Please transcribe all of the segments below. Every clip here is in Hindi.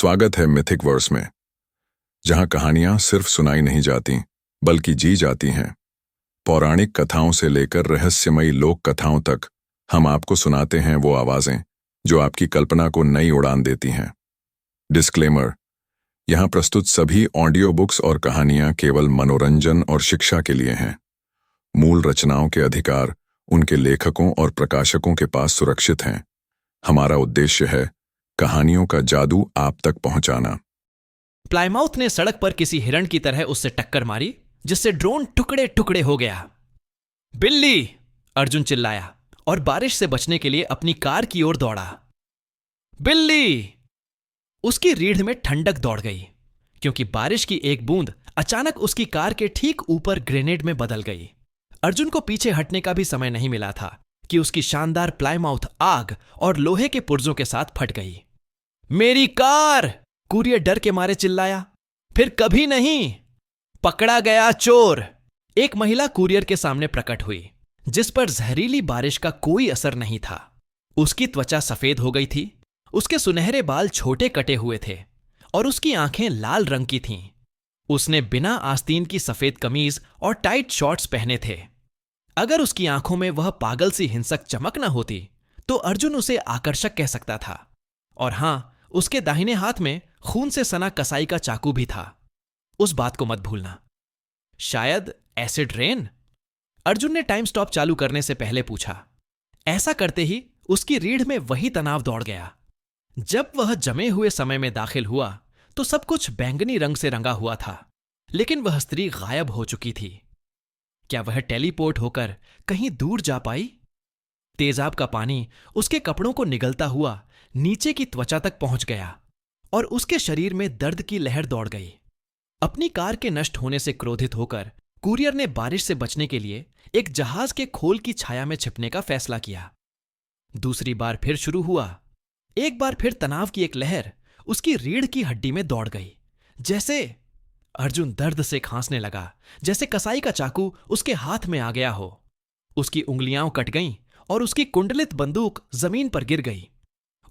स्वागत है मिथिक वर्स में, जहां कहानियां सिर्फ सुनाई नहीं जाती बल्कि जी जाती हैं। पौराणिक कथाओं से लेकर रहस्यमयी लोक कथाओं तक हम आपको सुनाते हैं वो आवाजें जो आपकी कल्पना को नई उड़ान देती हैं। डिस्क्लेमर: यहां प्रस्तुत सभी ऑडियो बुक्स और कहानियां केवल मनोरंजन और शिक्षा के लिए हैं। मूल रचनाओं के अधिकार उनके लेखकों और प्रकाशकों के पास सुरक्षित हैं। हमारा उद्देश्य है कहानियों का जादू आप तक पहुंचाना। प्लायमाउथ ने सड़क पर किसी हिरण की तरह उससे टक्कर मारी, जिससे ड्रोन टुकड़े टुकड़े हो गया। बिल्ली! अर्जुन चिल्लाया और बारिश से बचने के लिए अपनी कार की ओर दौड़ा। बिल्ली! उसकी रीढ़ में ठंडक दौड़ गई, क्योंकि बारिश की एक बूंद अचानक उसकी कार के ठीक ऊपर ग्रेनेड में बदल गई। अर्जुन को पीछे हटने का भी समय नहीं मिला था कि उसकी शानदार प्लायमाउथ आग और लोहे के पुर्जों के साथ फट गई। मेरी कार! कुरियर डर के मारे चिल्लाया। फिर कभी नहीं! पकड़ा गया चोर! एक महिला कुरियर के सामने प्रकट हुई, जिस पर जहरीली बारिश का कोई असर नहीं था। उसकी त्वचा सफेद हो गई थी, उसके सुनहरे बाल छोटे कटे हुए थे और उसकी आंखें लाल रंग की थीं। उसने बिना आस्तीन की सफेद कमीज और टाइट शॉर्ट्स पहने थे। अगर उसकी आंखों में वह पागल सी हिंसक चमक न होती तो अर्जुन उसे आकर्षक कह सकता था। और हां, उसके दाहिने हाथ में खून से सना कसाई का चाकू भी था। उस बात को मत भूलना। शायद एसिड रेन? अर्जुन ने टाइम स्टॉप चालू करने से पहले पूछा। ऐसा करते ही उसकी रीढ़ में वही तनाव दौड़ गया। जब वह जमे हुए समय में दाखिल हुआ तो सब कुछ बैंगनी रंग से रंगा हुआ था, लेकिन वह स्त्री गायब हो चुकी थी। क्या वह टेलीपोर्ट होकर कहीं दूर जा पाई? तेजाब का पानी उसके कपड़ों को निगलता हुआ नीचे की त्वचा तक पहुंच गया और उसके शरीर में दर्द की लहर दौड़ गई। अपनी कार के नष्ट होने से क्रोधित होकर कुरियर ने बारिश से बचने के लिए एक जहाज के खोल की छाया में छिपने का फैसला किया। दूसरी बार फिर शुरू हुआ। एक बार फिर तनाव की एक लहर उसकी रीढ़ की हड्डी में दौड़ गई। जैसे अर्जुन दर्द से खांसने लगा, जैसे कसाई का चाकू उसके हाथ में आ गया हो। उसकी उंगलियां कट गईं और उसकी कुंडलित बंदूक जमीन पर गिर गई।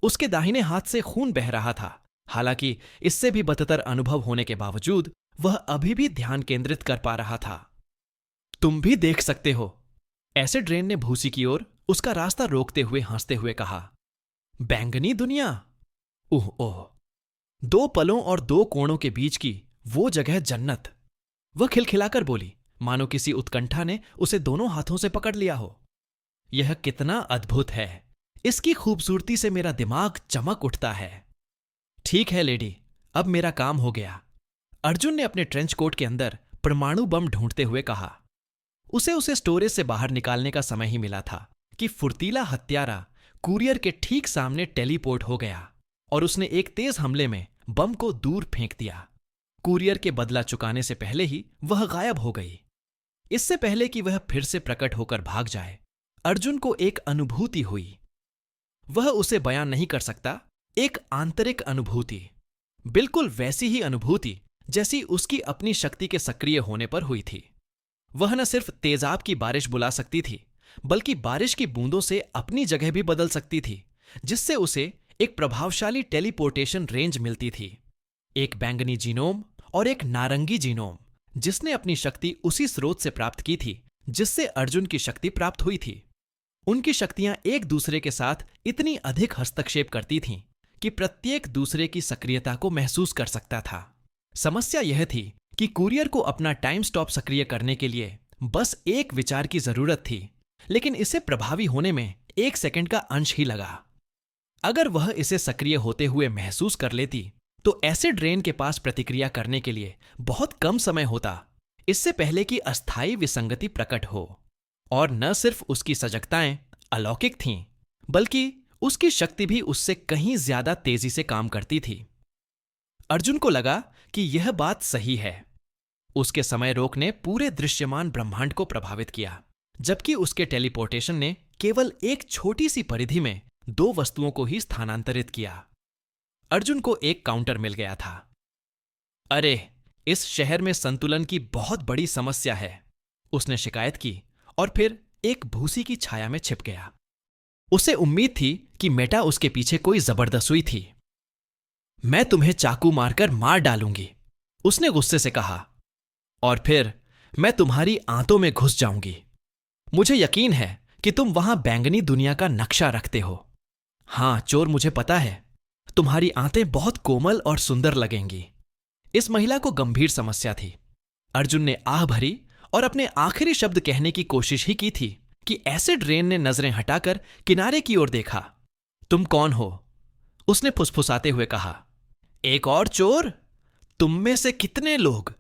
उसके दाहिने हाथ से खून बह रहा था। हालांकि इससे भी बदतर अनुभव होने के बावजूद वह अभी भी ध्यान केंद्रित कर पा रहा था। तुम भी देख सकते हो, एसिड रेन ने भूसी की ओर उसका रास्ता रोकते हुए हंसते हुए कहा। बैंगनी दुनिया? ओह ओह! दो पलों और दो कोणों के बीच की वो जगह जन्नत! वह खिलखिलाकर बोली, मानो किसी उत्कंठा ने उसे दोनों हाथों से पकड़ लिया हो। यह कितना अद्भुत है! इसकी खूबसूरती से मेरा दिमाग चमक उठता है। ठीक है लेडी, अब मेरा काम हो गया। अर्जुन ने अपने ट्रेंच कोट के अंदर परमाणु बम ढूंढते हुए कहा। उसे स्टोरेज से बाहर निकालने का समय ही मिला था कि फुर्तीला हत्यारा कुरियर के ठीक सामने टेलीपोर्ट हो गया और उसने एक तेज हमले में बम को दूर फेंक दिया। कुरियर के बदला चुकाने से पहले ही वह गायब हो गई। इससे पहले कि वह फिर से प्रकट होकर भाग जाए, अर्जुन को एक अनुभूति हुई। वह उसे बयान नहीं कर सकता। एक आंतरिक अनुभूति, बिल्कुल वैसी ही अनुभूति जैसी उसकी अपनी शक्ति के सक्रिय होने पर हुई थी। वह न सिर्फ तेजाब की बारिश बुला सकती थी, बल्कि बारिश की बूंदों से अपनी जगह भी बदल सकती थी, जिससे उसे एक प्रभावशाली टेलीपोर्टेशन रेंज मिलती थी। एक बैंगनी जीनोम और एक नारंगी जीनोम, जिसने अपनी शक्ति उसी स्रोत से प्राप्त की थी जिससे अर्जुन की शक्ति प्राप्त हुई थी। उनकी शक्तियां एक दूसरे के साथ इतनी अधिक हस्तक्षेप करती थीं कि प्रत्येक दूसरे की सक्रियता को महसूस कर सकता था। समस्या यह थी कि कुरियर को अपना टाइम स्टॉप सक्रिय करने के लिए बस एक विचार की जरूरत थी, लेकिन इसे प्रभावी होने में 1 सेकंड का अंश ही लगा। अगर वह इसे सक्रिय होते हुए महसूस कर लेती तो एसिड रेन के पास प्रतिक्रिया करने के लिए बहुत कम समय होता, इससे पहले कि अस्थायी विसंगति प्रकट हो। और न सिर्फ उसकी सजगताएं अलौकिक थीं, बल्कि उसकी शक्ति भी उससे कहीं ज्यादा तेजी से काम करती थी। अर्जुन को लगा कि यह बात सही है। उसके समय रोक ने पूरे दृश्यमान ब्रह्मांड को प्रभावित किया, जबकि उसके टेलीपोर्टेशन ने केवल एक छोटी सी परिधि में 2 वस्तुओं को ही स्थानांतरित किया। अर्जुन को एक काउंटर मिल गया था। अरे, इस शहर में संतुलन की बहुत बड़ी समस्या है, उसने शिकायत की और फिर एक भूसी की छाया में छिप गया। उसे उम्मीद थी कि मेटा उसके पीछे कोई जबरदस्त हुई थी। मैं तुम्हें चाकू मारकर मार डालूंगी, उसने गुस्से से कहा। और फिर मैं तुम्हारी आंतों में घुस जाऊंगी। मुझे यकीन है कि तुम वहां बैंगनी दुनिया का नक्शा रखते हो। हां चोर, मुझे पता है तुम्हारी आंतें बहुत कोमल और सुंदर लगेंगी। इस महिला को गंभीर समस्या थी। अर्जुन ने आह भरी और अपने आखिरी शब्द कहने की कोशिश ही की थी कि एसिड रेन ने नजरें हटाकर किनारे की ओर देखा। तुम कौन हो? उसने फुसफुसाते हुए कहा। एक और चोर? तुम में से कितने लोग?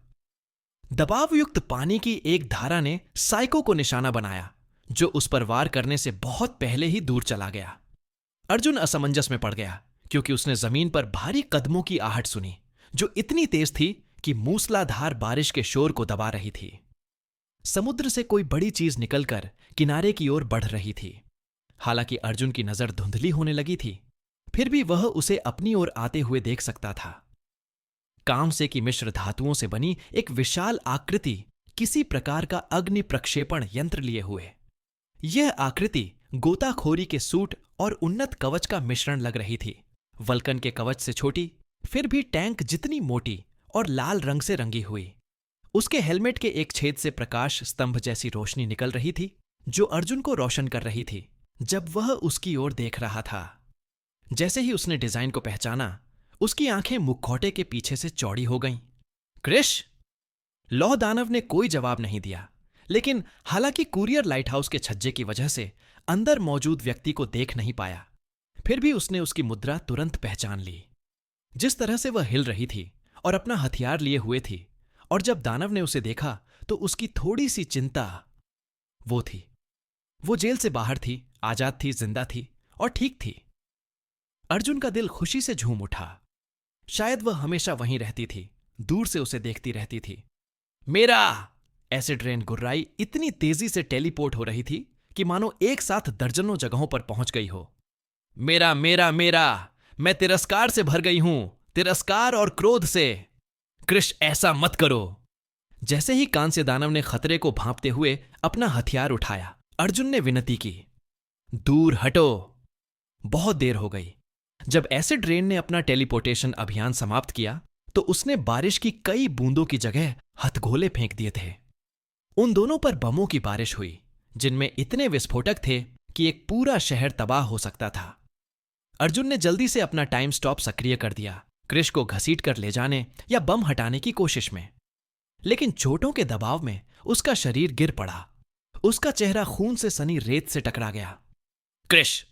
दबावयुक्त पानी की एक धारा ने साइको को निशाना बनाया, जो उस पर वार करने से बहुत पहले ही दूर चला गया। अर्जुन असमंजस में पड़ गया क्योंकि उसने जमीन पर भारी कदमों की आहट सुनी, जो इतनी तेज थी कि मूसलाधार बारिश के शोर को दबा रही थी। समुद्र से कोई बड़ी चीज निकलकर किनारे की ओर बढ़ रही थी। हालांकि अर्जुन की नजर धुंधली होने लगी थी, फिर भी वह उसे अपनी ओर आते हुए देख सकता था। कांसे की मिश्र धातुओं से बनी एक विशाल आकृति, किसी प्रकार का अग्नि प्रक्षेपण यंत्र लिए हुए। यह आकृति गोताखोरी के सूट और उन्नत कवच का मिश्रण लग रही थी। वल्कन के कवच से छोटी, फिर भी टैंक जितनी मोटी और लाल रंग से रंगी हुई। उसके हेलमेट के एक छेद से प्रकाश स्तंभ जैसी रोशनी निकल रही थी, जो अर्जुन को रोशन कर रही थी जब वह उसकी ओर देख रहा था। जैसे ही उसने डिजाइन को पहचाना, उसकी आंखें मुखौटे के पीछे से चौड़ी हो गईं। कृष! लौह दानव ने कोई जवाब नहीं दिया, लेकिन हालांकि कुरियर लाइटहाउस के छज्जे की वजह से अंदर मौजूद व्यक्ति को देख नहीं पाया, फिर भी उसने उसकी मुद्रा तुरंत पहचान ली। जिस तरह से वह हिल रही थी और अपना हथियार लिए हुए थी, और जब दानव ने उसे देखा तो उसकी थोड़ी सी चिंता वो थी। वो जेल से बाहर थी, आजाद थी, जिंदा थी और ठीक थी। अर्जुन का दिल खुशी से झूम उठा। शायद वह हमेशा वहीं रहती थी, दूर से उसे देखती रहती थी। मेरा! एसिड रेन गुर्राई इतनी तेजी से टेलीपोर्ट हो रही थी कि मानो एक साथ दर्जनों जगहों पर पहुंच गई हो। मेरा मेरा मेरा! मैं तिरस्कार से भर गई हूं, तिरस्कार और क्रोध से। कृष, ऐसा मत करो! जैसे ही कांस्य दानव ने खतरे को भांपते हुए अपना हथियार उठाया, अर्जुन ने विनती की, दूर हटो। बहुत देर हो गई। जब एसिड रेन ने अपना टेलीपोर्टेशन अभियान समाप्त किया तो उसने बारिश की कई बूंदों की जगह हथगोले फेंक दिए थे। उन दोनों पर बमों की बारिश हुई, जिनमें इतने विस्फोटक थे कि एक पूरा शहर तबाह हो सकता था। अर्जुन ने जल्दी से अपना टाइम स्टॉप सक्रिय कर दिया, कृष को घसीट कर ले जाने या बम हटाने की कोशिश में। लेकिन चोटों के दबाव में उसका शरीर गिर पड़ा। उसका चेहरा खून से सनी रेत से टकरा गया। कृष!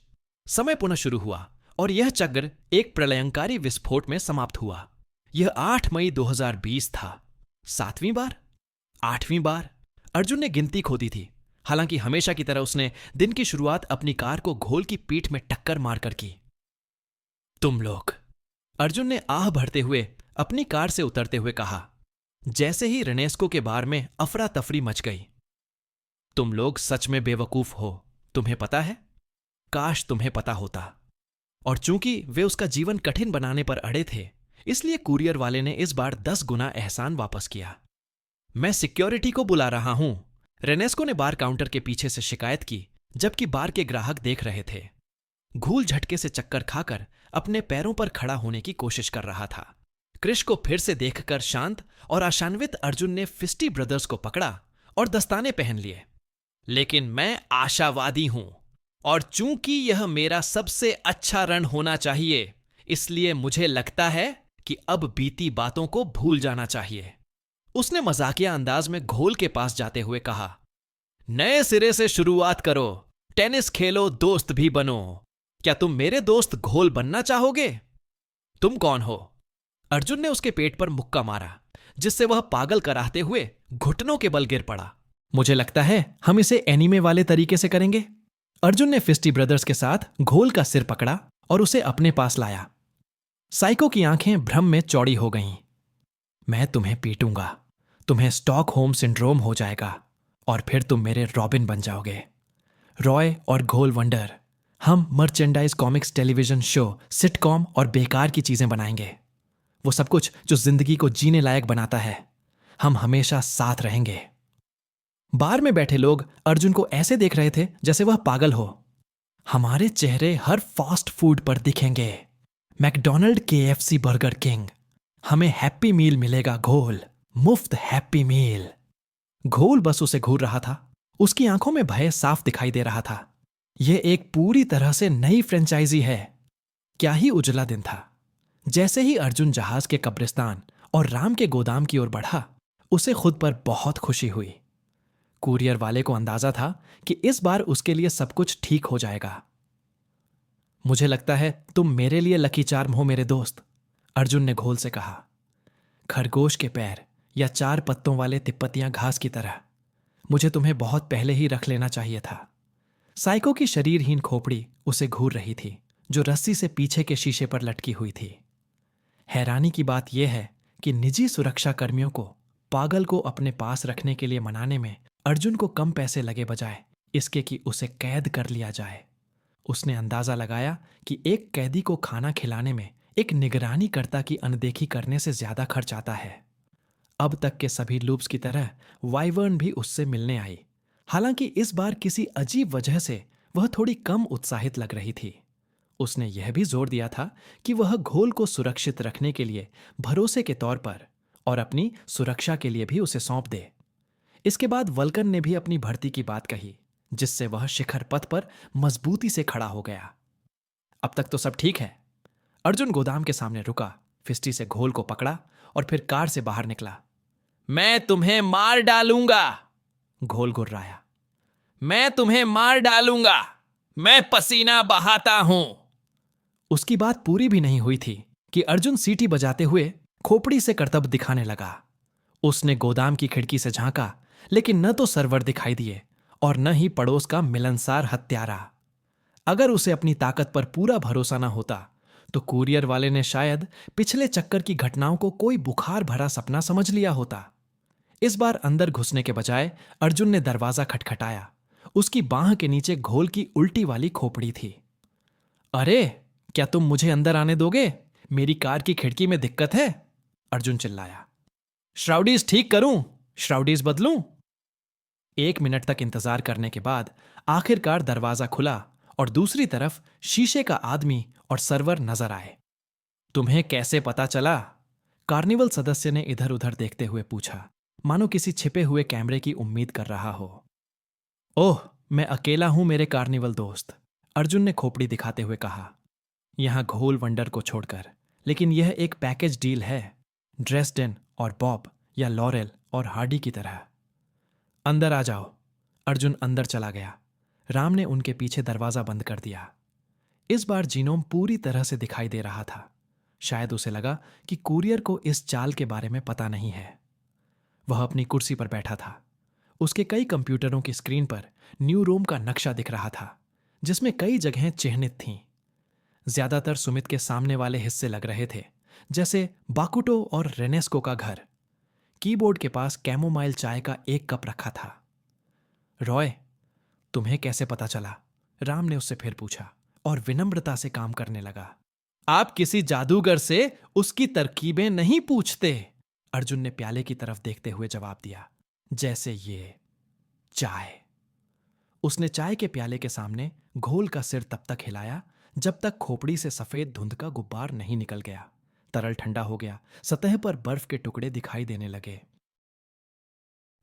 समय पुनः शुरू हुआ और यह चक्र एक प्रलयंकारी विस्फोट में समाप्त हुआ। यह 8 मई 2020 था। 7वीं बार? 8वीं बार? अर्जुन ने गिनती खो दी थी। हालांकि हमेशा की तरह उसने दिन की शुरुआत अपनी कार को घोल की पीठ में टक्कर मारकर की। तुम लोग! अर्जुन ने आह भरते हुए अपनी कार से उतरते हुए कहा, जैसे ही रेनेस्को के बार में अफरा तफरी मच गई। तुम लोग सच में बेवकूफ हो, तुम्हें पता है? काश तुम्हें पता होता। और चूंकि वे उसका जीवन कठिन बनाने पर अड़े थे, इसलिए कुरियर वाले ने इस बार 10 गुना एहसान वापस किया। मैं सिक्योरिटी को बुला रहा हूं, रेनेस्को ने बार काउंटर के पीछे से शिकायत की, जबकि बार के ग्राहक देख रहे थे। घूल झटके से चक्कर खाकर अपने पैरों पर खड़ा होने की कोशिश कर रहा था। कृष को फिर से देखकर शांत और आशान्वित अर्जुन ने फिस्टी ब्रदर्स को पकड़ा और दस्ताने पहन लिए। लेकिन मैं आशावादी हूं, और चूंकि यह मेरा सबसे अच्छा रन होना चाहिए, इसलिए मुझे लगता है कि अब बीती बातों को भूल जाना चाहिए। उसने मजाकिया अंदाज में घोल के पास जाते हुए कहा, नए सिरे से शुरुआत करो, टेनिस खेलो, दोस्त भी बनो। क्या तुम मेरे दोस्त घोल बनना चाहोगे? तुम कौन हो? अर्जुन ने उसके पेट पर मुक्का मारा, जिससे वह पागल कराहते हुए घुटनों के बल गिर पड़ा। मुझे लगता है हम इसे एनीमे वाले तरीके से करेंगे। अर्जुन ने फिस्टी ब्रदर्स के साथ घोल का सिर पकड़ा और उसे अपने पास लाया। साइको की आंखें भ्रम में चौड़ी हो गईं। मैं तुम्हें पीटूंगा, तुम्हें स्टॉकहोम सिंड्रोम हो जाएगा और फिर तुम मेरे रॉबिन बन जाओगे। रॉय और घोल वंडर, हम merchandise comics, television show, sitcom और बेकार की चीजें बनाएंगे। वो सब कुछ जो जिंदगी को जीने लायक बनाता है। हम हमेशा साथ रहेंगे। बार में बैठे लोग अर्जुन को ऐसे देख रहे थे जैसे वह पागल हो। हमारे चेहरे हर फास्ट फूड पर दिखेंगे। मैकडोनल्ड, KFC, बर्गर किंग, हमें हैप्पी मील मिलेगा घोल, मुफ्त हैप्पी मील। घोल बस उसे घूर रहा था। उसकी आंखों में भय साफ दिखाई दे रहा था। यह एक पूरी तरह से नई फ्रेंचाइजी है। क्या ही उजला दिन था। जैसे ही अर्जुन जहाज के कब्रिस्तान और राम के गोदाम की ओर बढ़ा, उसे खुद पर बहुत खुशी हुई। कुरियर वाले को अंदाजा था कि इस बार उसके लिए सब कुछ ठीक हो जाएगा। मुझे लगता है तुम मेरे लिए लकी चार्म हो मेरे दोस्त, अर्जुन ने घोल से कहा। खरगोश के पैर या 4 पत्तों वाले तिब्बतियां घास की तरह मुझे तुम्हें बहुत पहले ही रख लेना चाहिए था। साइको की शरीरहीन खोपड़ी उसे घूर रही थी, जो रस्सी से पीछे के शीशे पर लटकी हुई थी। हैरानी की बात यह है कि निजी सुरक्षा कर्मियों को पागल को अपने पास रखने के लिए मनाने में अर्जुन को कम पैसे लगे बजाय इसके कि उसे कैद कर लिया जाए। उसने अंदाजा लगाया कि एक कैदी को खाना खिलाने में एक निगरानीकर्ता की अनदेखी करने से ज्यादा खर्च आता है। अब तक के सभी लूप्स की तरह वाइवर्न भी उससे मिलने आई। हालांकि इस बार किसी अजीब वजह से वह थोड़ी कम उत्साहित लग रही थी। उसने यह भी जोर दिया था कि वह घोल को सुरक्षित रखने के लिए भरोसे के तौर पर और अपनी सुरक्षा के लिए भी उसे सौंप दे। इसके बाद वल्कन ने भी अपनी भर्ती की बात कही, जिससे वह शिखर पथ पर मजबूती से खड़ा हो गया। अब तक तो सब ठीक है। अर्जुन गोदाम के सामने रुका, फिस्टी से घोल को पकड़ा और फिर कार से बाहर निकला। मैं तुम्हें मार डालूंगा, घोल गुर्राया। मैं तुम्हें मार डालूंगा, मैं पसीना बहाता हूं। उसकी बात पूरी भी नहीं हुई थी कि अर्जुन सीटी बजाते हुए खोपड़ी से करतब दिखाने लगा। उसने गोदाम की खिड़की से झांका, लेकिन न तो सर्वर दिखाई दिए और न ही पड़ोस का मिलनसार हत्यारा। अगर उसे अपनी ताकत पर पूरा भरोसा न होता तो कुरियर वाले ने शायद पिछले चक्कर की घटनाओं को कोई बुखार भरा सपना समझ लिया होता। इस बार अंदर घुसने के बजाय अर्जुन ने दरवाजा खटखटाया। उसकी बांह के नीचे घोल की उल्टी वाली खोपड़ी थी। अरे, क्या तुम मुझे अंदर आने दोगे? मेरी कार की खिड़की में दिक्कत है, अर्जुन चिल्लाया। श्राउडीज ठीक करूं? श्राउडीज बदलूं? 1 मिनट तक इंतजार करने के बाद आखिरकार दरवाजा खुला और दूसरी तरफ शीशे का आदमी और सर्वर नजर आए। तुम्हें कैसे पता चला? कार्निवल सदस्य ने इधर उधर देखते हुए पूछा, मानो किसी छिपे हुए कैमरे की उम्मीद कर रहा हो। ओह, मैं अकेला हूं मेरे कार्निवल दोस्त, अर्जुन ने खोपड़ी दिखाते हुए कहा। यहां घोल वंडर को छोड़कर, लेकिन यह एक पैकेज डील है, ड्रेसडेन और बॉब या लॉरेल और हार्डी की तरह। अंदर आ जाओ। अर्जुन अंदर चला गया। राम ने उनके पीछे दरवाजा बंद कर दिया। इस बार जीनोम पूरी तरह से दिखाई दे रहा था। शायद उसे लगा कि कुरियर को इस चाल के बारे में पता नहीं है। वह अपनी कुर्सी पर बैठा था। उसके कई कंप्यूटरों की स्क्रीन पर न्यू रोम का नक्शा दिख रहा था, जिसमें कई जगहें चिह्नित थीं। ज्यादातर सुमित के सामने वाले हिस्से लग रहे थे, जैसे बाकुटो और रेनेस्को का घर। कीबोर्ड के पास कैमोमाइल चाय का 1 कप रखा था। रॉय, तुम्हें कैसे पता चला? राम ने उससे फिर पूछा और विनम्रता से काम करने लगा। आप किसी जादूगर से उसकी तरकीबें नहीं पूछते, अर्जुन ने प्याले की तरफ देखते हुए जवाब दिया। जैसे ये चाय। उसने चाय के प्याले के सामने घोल का सिर तब तक हिलाया जब तक खोपड़ी से सफेद धुंध का गुब्बार नहीं निकल गया। तरल ठंडा हो गया, सतह पर बर्फ के टुकड़े दिखाई देने लगे।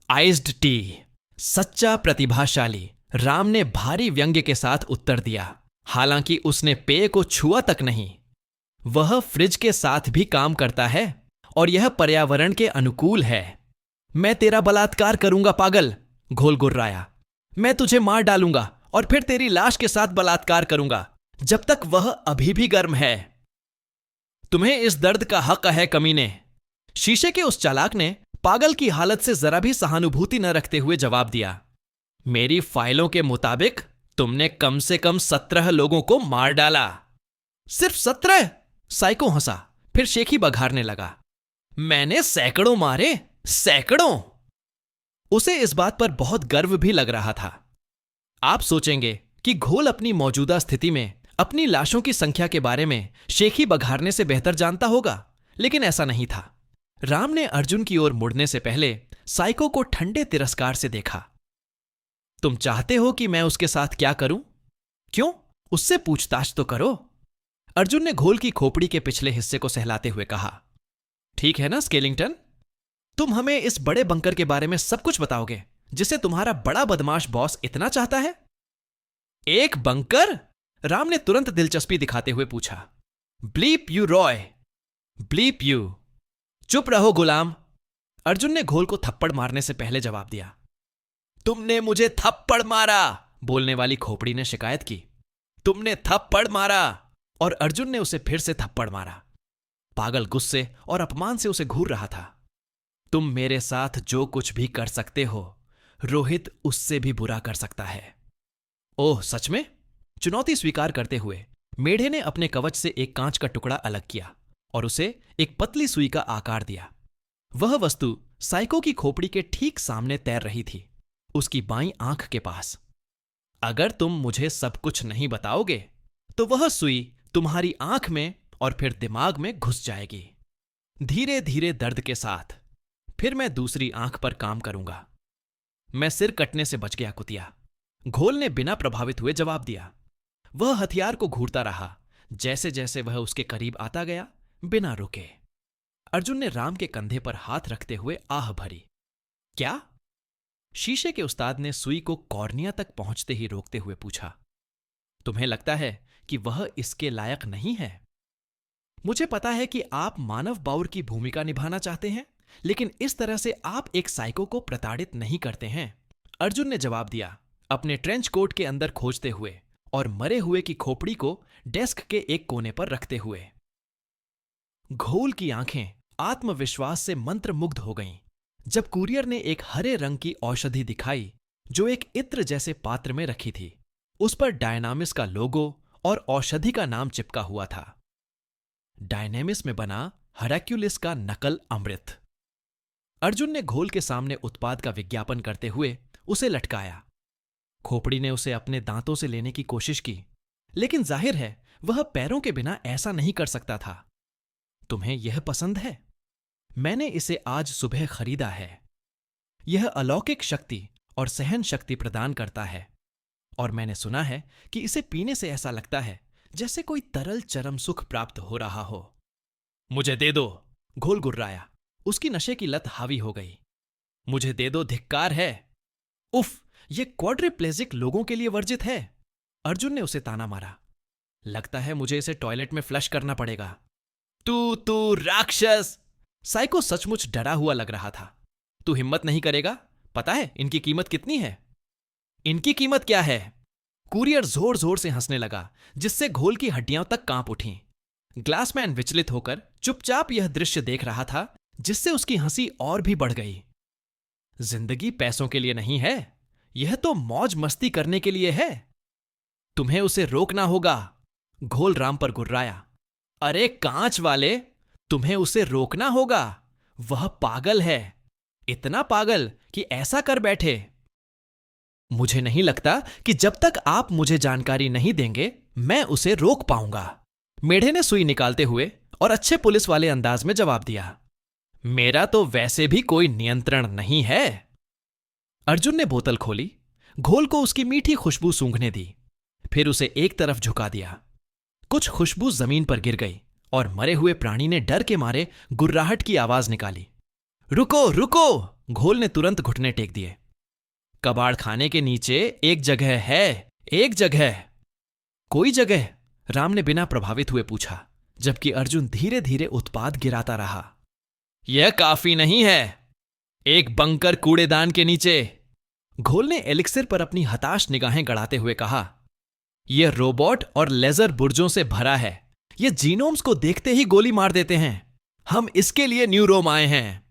आइस्ड टी, सच्चा प्रतिभाशाली, राम ने भारी व्यंग्य के साथ उत्तर दिया। हालांकि उसने पेय को छुआ तक नहीं। वह फ्रिज के साथ भी काम करता है और यह पर्यावरण के अनुकूल है। मैं तेरा बलात्कार करूंगा पागल, घोल गुर्राया। मैं तुझे मार डालूंगा और फिर तेरी लाश के साथ बलात्कार करूंगा जब तक वह अभी भी गर्म है। तुम्हें इस दर्द का हक है कमीने, शीशे के उस चालाक ने पागल की हालत से जरा भी सहानुभूति न रखते हुए जवाब दिया। मेरी फाइलों के मुताबिक तुमने कम से कम 17 लोगों को मार डाला। सिर्फ 17? साइको हंसा, फिर शेखी बघारने लगा। मैंने सैकड़ों मारे, सैकड़ों। उसे इस बात पर बहुत गर्व भी लग रहा था। आप सोचेंगे कि घोल अपनी मौजूदा स्थिति में अपनी लाशों की संख्या के बारे में शेखी बघारने से बेहतर जानता होगा, लेकिन ऐसा नहीं था। राम ने अर्जुन की ओर मुड़ने से पहले साइको को ठंडे तिरस्कार से देखा। तुम चाहते हो कि मैं उसके साथ क्या करूं? क्यों? उससे पूछताछ तो करो। अर्जुन ने घोल की खोपड़ी के पिछले हिस्से को सहलाते हुए कहा। ठीक है ना स्केलिंगटन, तुम हमें इस बड़े बंकर के बारे में सब कुछ बताओगे जिसे तुम्हारा बड़ा बदमाश बॉस इतना चाहता है? एक बंकर? राम ने तुरंत दिलचस्पी दिखाते हुए पूछा। Bleep you Roy, bleep you. चुप रहो गुलाम, अर्जुन ने घोल को थप्पड़ मारने से पहले जवाब दिया। तुमने मुझे थप्पड़ मारा, बोलने वाली खोपड़ी ने शिकायत की। तुमने थप्पड़ मारा। और अर्जुन ने उसे फिर से थप्पड़ मारा। पागल गुस्से और अपमान से उसे घूर रहा था। तुम मेरे साथ जो कुछ भी कर सकते हो, रोहित उससे भी बुरा कर सकता है। ओह सच में? चुनौती स्वीकार करते हुए मेढे ने अपने कवच से एक कांच का टुकड़ा अलग किया और उसे एक पतली सुई का आकार दिया। वह वस्तु साइको की खोपड़ी के ठीक सामने तैर रही थी, उसकी बाईं आंख के पास। अगर तुम मुझे सब कुछ नहीं बताओगे तो वह सुई तुम्हारी आंख में और फिर दिमाग में घुस जाएगी, धीरे धीरे दर्द के साथ। फिर मैं दूसरी आंख पर काम करूंगा। मैं सिर कटने से बच गया कुतिया, घोल ने बिना प्रभावित हुए जवाब दिया। वह हथियार को घूरता रहा जैसे जैसे वह उसके करीब आता गया, बिना रुके। अर्जुन ने राम के कंधे पर हाथ रखते हुए आह भरी। क्या? शीशे के उस्ताद ने सुई को कॉर्निया तक पहुंचते ही रोकते हुए पूछा। तुम्हें लगता है कि वह इसके लायक नहीं है? मुझे पता है कि आप मानव बाउर की भूमिका निभाना चाहते हैं, लेकिन इस तरह से आप एक साइको को प्रताड़ित नहीं करते हैं, अर्जुन ने जवाब दिया, अपने ट्रेंच कोट के अंदर खोजते हुए और मरे हुए की खोपड़ी को डेस्क के एक कोने पर रखते हुए। घोल की आंखें आत्मविश्वास से मंत्रमुग्ध हो गईं जब कुरियर ने एक हरे रंग की औषधि दिखाई जो एक इत्र जैसे पात्र में रखी थी। उस पर डायनामिस का लोगो और औषधि का नाम चिपका हुआ था। डायनेमिस में बना हरक्यूलिस का नकल अमृत। अर्जुन ने घोल के सामने उत्पाद का विज्ञापन करते हुए उसे लटकाया। खोपड़ी ने उसे अपने दांतों से लेने की कोशिश की, लेकिन जाहिर है वह पैरों के बिना ऐसा नहीं कर सकता था। तुम्हें यह पसंद है? मैंने इसे आज सुबह खरीदा है। यह अलौकिक शक्ति और सहन शक्ति प्रदान करता है, और मैंने सुना है कि इसे पीने से ऐसा लगता है जैसे कोई तरल चरम सुख प्राप्त हो रहा हो। मुझे दे दो, घोल गुर्राया। उसकी नशे की लत हावी हो गई। मुझे दे दो, धिक्कार है। उफ, यह क्वाड्रिप्लेजिक लोगों के लिए वर्जित है। अर्जुन ने उसे ताना मारा। लगता है मुझे इसे टॉयलेट में फ्लश करना पड़ेगा। तू राक्षस! साइको सचमुच डरा हुआ लग रहा था। तू हिम्मत नहीं करेगा? पता है इनकी कीमत कितनी है? इनकी कीमत क्या है? कुरियर जोर जोर से हंसने लगा, जिससे घोल की हड्डियां तक कांप उठीं। ग्लासमैन विचलित होकर चुपचाप यह दृश्य देख रहा था, जिससे उसकी हंसी और भी बढ़ गई। जिंदगी पैसों के लिए नहीं है, यह तो मौज मस्ती करने के लिए है। तुम्हें उसे रोकना होगा, घोल राम पर गुर्राया। अरे कांच वाले, तुम्हें उसे रोकना होगा। वह पागल है, इतना पागल कि ऐसा कर बैठे। मुझे नहीं लगता कि जब तक आप मुझे जानकारी नहीं देंगे मैं उसे रोक पाऊंगा, मेढे ने सुई निकालते हुए और अच्छे पुलिस वाले अंदाज में जवाब दिया। मेरा तो वैसे भी कोई नियंत्रण नहीं है। अर्जुन ने बोतल खोली, घोल को उसकी मीठी खुशबू सूंघने दी, फिर उसे एक तरफ झुका दिया। कुछ खुशबू जमीन पर गिर गई और मरे हुए प्राणी ने डर के मारे गुर्राहट की आवाज निकाली। रुको रुको! घोल ने तुरंत घुटने टेक दिए। कबाड़ खाने के नीचे एक जगह है, एक जगह। कोई जगह? राम ने बिना प्रभावित हुए पूछा, जबकि अर्जुन धीरे धीरे उत्पाद गिराता रहा। यह काफी नहीं है, एक बंकर कूड़ेदान के नीचे। घोल ने एलिक्सिर पर अपनी हताश निगाहें गड़ाते हुए कहा। यह रोबोट और लेजर बुर्जों से भरा है। ये जीनोम्स को देखते ही गोली मार देते हैं। हम इसके लिए न्यूरोम आए हैं।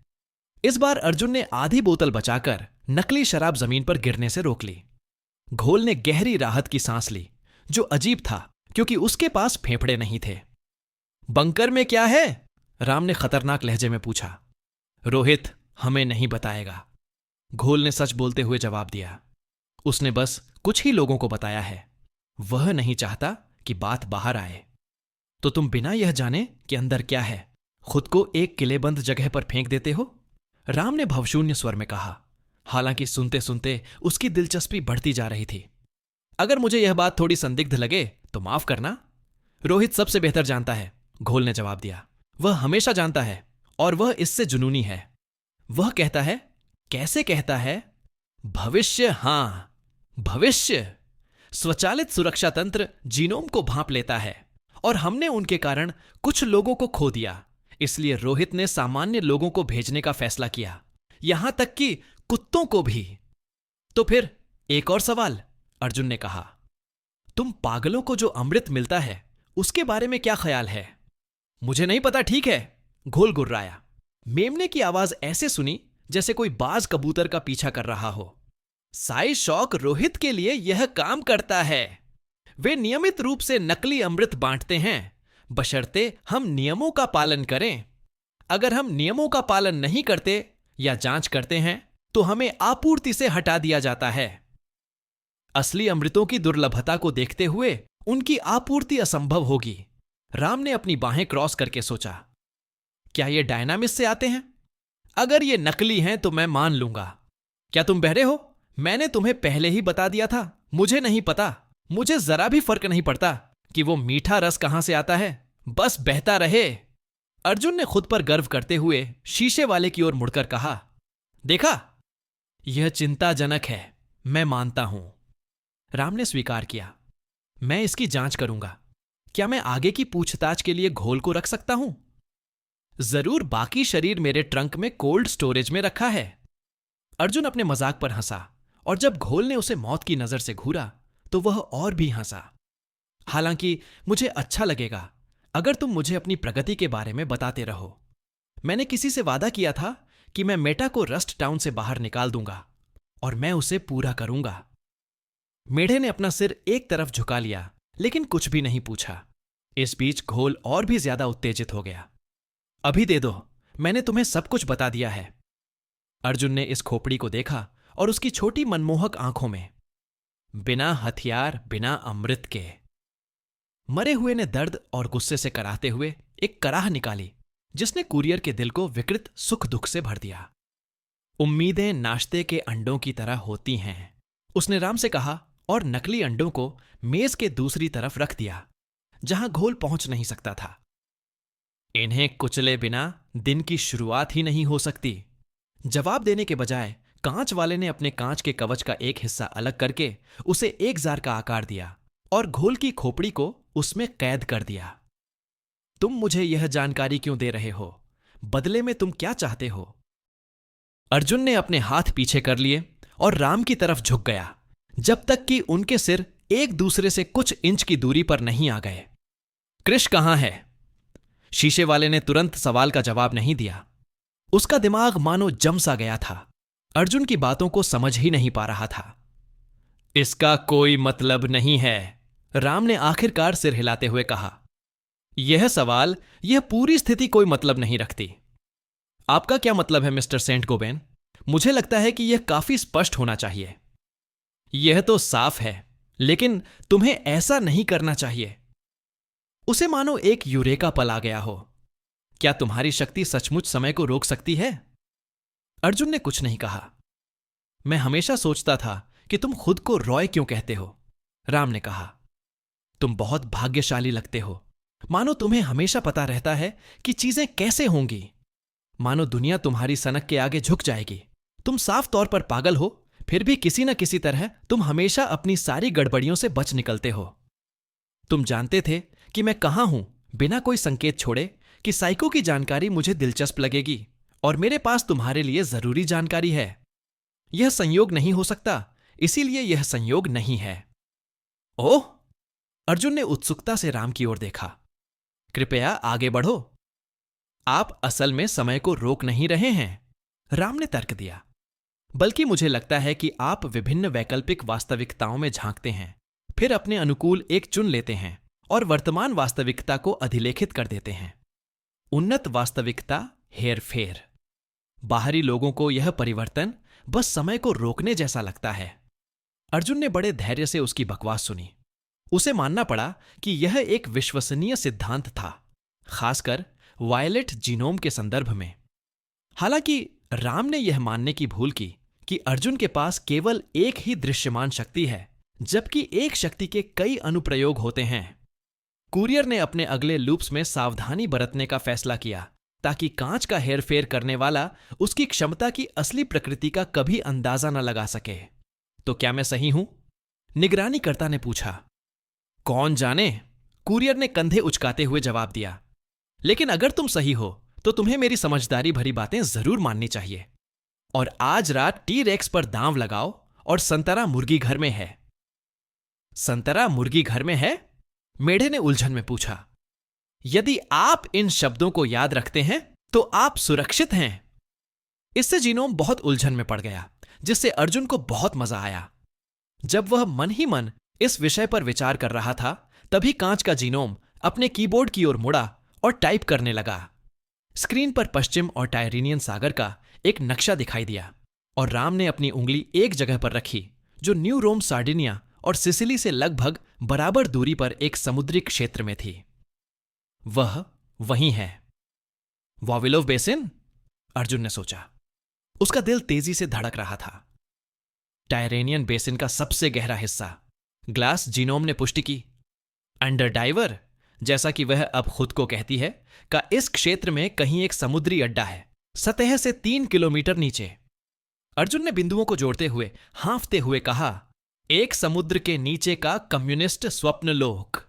इस बार अर्जुन ने आधी बोतल बचाकर नकली शराब जमीन पर गिरने से रोक ली। घोल ने गहरी राहत की सांस ली, जो अजीब था क्योंकि उसके पास फेफड़े नहीं थे। बंकर में क्या है? राम ने खतरनाक लहजे में पूछा। रोहित हमें नहीं बताएगा, घोल ने सच बोलते हुए जवाब दिया। उसने बस कुछ ही लोगों को बताया है। वह नहीं चाहता कि बात बाहर आए। तो तुम बिना यह जाने कि अंदर क्या है खुद को एक किलेबंद जगह पर फेंक देते हो? राम ने भवशून्य स्वर में कहा, हालांकि सुनते सुनते उसकी दिलचस्पी बढ़ती जा रही थी। अगर मुझे यह बात थोड़ी संदिग्ध लगे तो माफ करना। रोहित सबसे बेहतर जानता है, घोल ने जवाब दिया। वह हमेशा जानता है और वह इससे जुनूनी है। वह कहता है, कैसे कहता है? भविष्य, हां, भविष्य। स्वचालित सुरक्षा तंत्र जीनोम को भांप लेता है और हमने उनके कारण कुछ लोगों को खो दिया। इसलिए रोहित ने सामान्य लोगों को भेजने का फैसला किया, यहां तक कि कुत्तों को भी। तो फिर एक और सवाल, अर्जुन ने कहा। तुम पागलों को जो अमृत मिलता है उसके बारे में क्या ख्याल है? मुझे नहीं पता, ठीक है, घोल गुर्राया। मेमने की आवाज ऐसे सुनी जैसे कोई बाज कबूतर का पीछा कर रहा हो। साई शौक रोहित के लिए यह काम करता है। वे नियमित रूप से नकली अमृत बांटते हैं, बशर्ते हम नियमों का पालन करें। अगर हम नियमों का पालन नहीं करते या जांच करते हैं तो हमें आपूर्ति से हटा दिया जाता है। असली अमृतों की दुर्लभता को देखते हुए उनकी आपूर्ति असंभव होगी। राम ने अपनी बाहें क्रॉस करके सोचा, क्या ये डायनामिस से आते हैं? अगर ये नकली हैं तो मैं मान लूंगा। क्या तुम बहरे हो? मैंने तुम्हें पहले ही बता दिया था, मुझे नहीं पता। मुझे जरा भी फर्क नहीं पड़ता कि वो मीठा रस कहां से आता है, बस बहता रहे। अर्जुन ने खुद पर गर्व करते हुए शीशे वाले की ओर मुड़कर कहा, देखा, यह चिंताजनक है, मैं मानता हूं। राम ने स्वीकार किया, मैं इसकी जांच करूंगा। क्या मैं आगे की पूछताछ के लिए घोल को रख सकता हूं? जरूर, बाकी शरीर मेरे ट्रंक में कोल्ड स्टोरेज में रखा है। अर्जुन अपने मजाक पर हंसा और जब घोल ने उसे मौत की नजर से घूरा तो वह और भी हंसा। हालांकि मुझे अच्छा लगेगा अगर तुम मुझे अपनी प्रगति के बारे में बताते रहो। मैंने किसी से वादा किया था कि मैं मेटा को रस्ट टाउन से बाहर निकाल दूंगा और मैं उसे पूरा करूंगा। मेढे ने अपना सिर एक तरफ झुका लिया लेकिन कुछ भी नहीं पूछा। इस बीच घोल और भी ज्यादा उत्तेजित हो गया। अभी दे दो, मैंने तुम्हें सब कुछ बता दिया है। अर्जुन ने इस खोपड़ी को देखा और उसकी छोटी मनमोहक आंखों में बिना हथियार, बिना अमृत के। मरे हुए ने दर्द और गुस्से से कराहते हुए एक कराह निकाली जिसने कुरियर के दिल को विकृत सुख दुख से भर दिया। उम्मीदें नाश्ते के अंडों की तरह होती हैं, उसने राम से कहा और नकली अंडों को मेज के दूसरी तरफ रख दिया जहां घोल पहुंच नहीं सकता था। इन्हें कुचले बिना दिन की शुरुआत ही नहीं हो सकती। जवाब देने के बजाय कांच वाले ने अपने कांच के कवच का एक हिस्सा अलग करके उसे एक जार का आकार दिया और घोल की खोपड़ी को उसमें कैद कर दिया। तुम मुझे यह जानकारी क्यों दे रहे हो? बदले में तुम क्या चाहते हो? अर्जुन ने अपने हाथ पीछे कर लिए और राम की तरफ झुक गया जब तक कि उनके सिर एक दूसरे से कुछ इंच की दूरी पर नहीं आ गए। कृष कहां है? शीशे वाले ने तुरंत सवाल का जवाब नहीं दिया। उसका दिमाग मानो जम सा गया था, अर्जुन की बातों को समझ ही नहीं पा रहा था। इसका कोई मतलब नहीं है, राम ने आखिरकार सिर हिलाते हुए कहा। यह सवाल, यह पूरी स्थिति कोई मतलब नहीं रखती। आपका क्या मतलब है मिस्टर सेंट गोबेन? मुझे लगता है कि यह काफी स्पष्ट होना चाहिए। यह तो साफ है, लेकिन तुम्हें ऐसा नहीं करना चाहिए। उसे मानो एक यूरेका पल आ गया हो। क्या तुम्हारी शक्ति सचमुच समय को रोक सकती है? अर्जुन ने कुछ नहीं कहा। मैं हमेशा सोचता था कि तुम खुद को रॉय क्यों कहते हो, राम ने कहा। तुम बहुत भाग्यशाली लगते हो, मानो तुम्हें हमेशा पता रहता है कि चीजें कैसे होंगी, मानो दुनिया तुम्हारी सनक के आगे झुक जाएगी। तुम साफ तौर पर पागल हो, फिर भी किसी न किसी तरह तुम हमेशा अपनी सारी गड़बड़ियों से बच निकलते हो। तुम जानते थे कि मैं कहां हूं बिना कोई संकेत छोड़े कि साइको की जानकारी मुझे दिलचस्प लगेगी और मेरे पास तुम्हारे लिए जरूरी जानकारी है। यह संयोग नहीं हो सकता, इसीलिए यह संयोग नहीं है। ओह! अर्जुन ने उत्सुकता से राम की ओर देखा। कृपया आगे बढ़ो। आप असल में समय को रोक नहीं रहे हैं, राम ने तर्क दिया, बल्कि मुझे लगता है कि आप विभिन्न वैकल्पिक वास्तविकताओं में झांकते हैं, फिर अपने अनुकूल एक चुन लेते हैं और वर्तमान वास्तविकता को अधिलेखित कर देते हैं। उन्नत वास्तविकता हेरफेर। बाहरी लोगों को यह परिवर्तन बस समय को रोकने जैसा लगता है। अर्जुन ने बड़े धैर्य से उसकी बकवास सुनी। उसे मानना पड़ा कि यह एक विश्वसनीय सिद्धांत था, खासकर वायलेट जीनोम के संदर्भ में। हालांकि राम ने यह मानने की भूल की कि अर्जुन के पास केवल एक ही दृश्यमान शक्ति है, जबकि एक शक्ति के कई अनुप्रयोग होते हैं। कुरियर ने अपने अगले लूप्स में सावधानी बरतने का फैसला किया ताकि कांच का हेरफेर करने वाला उसकी क्षमता की असली प्रकृति का कभी अंदाजा न लगा सके। तो क्या मैं सही हूं? निगरानीकर्ता ने पूछा। कौन जाने, कुरियर ने कंधे उचकाते हुए जवाब दिया। लेकिन अगर तुम सही हो तो तुम्हें मेरी समझदारी भरी बातें जरूर माननी चाहिए। और आज रात टी-रेक्स पर दांव लगाओ और संतरा मुर्गी घर में है। संतरा मुर्गी घर में है? मेढे ने उलझन में पूछा। यदि आप इन शब्दों को याद रखते हैं तो आप सुरक्षित हैं। इससे जीनोम बहुत उलझन में पड़ गया, जिससे अर्जुन को बहुत मजा आया। जब वह मन ही मन इस विषय पर विचार कर रहा था, तभी कांच का जीनोम अपने कीबोर्ड की ओर मुड़ा और टाइप करने लगा। स्क्रीन पर पश्चिम और टायरेनियन सागर का एक नक्शा दिखाई दिया और राम ने अपनी उंगली एक जगह पर रखी जो न्यू रोम, सार्डिनिया और सिसिली से लगभग बराबर दूरी पर एक समुद्री क्षेत्र में थी। वह वहीं है। Vavilov basin? अर्जुन ने सोचा। उसका दिल तेजी से धड़क रहा था। टायरेनियन बेसिन का सबसे गहरा हिस्सा, ग्लास जीनोम ने पुष्टि की। अंडर डाइवर, जैसा कि वह अब खुद को कहती है, का इस क्षेत्र में कहीं एक समुद्री अड्डा है, सतह से 3 किलोमीटर नीचे। अर्जुन ने बिंदुओं को जोड़ते हुए हांफते हुए कहा, एक समुद्र के नीचे का कम्युनिस्ट स्वप्न लोक।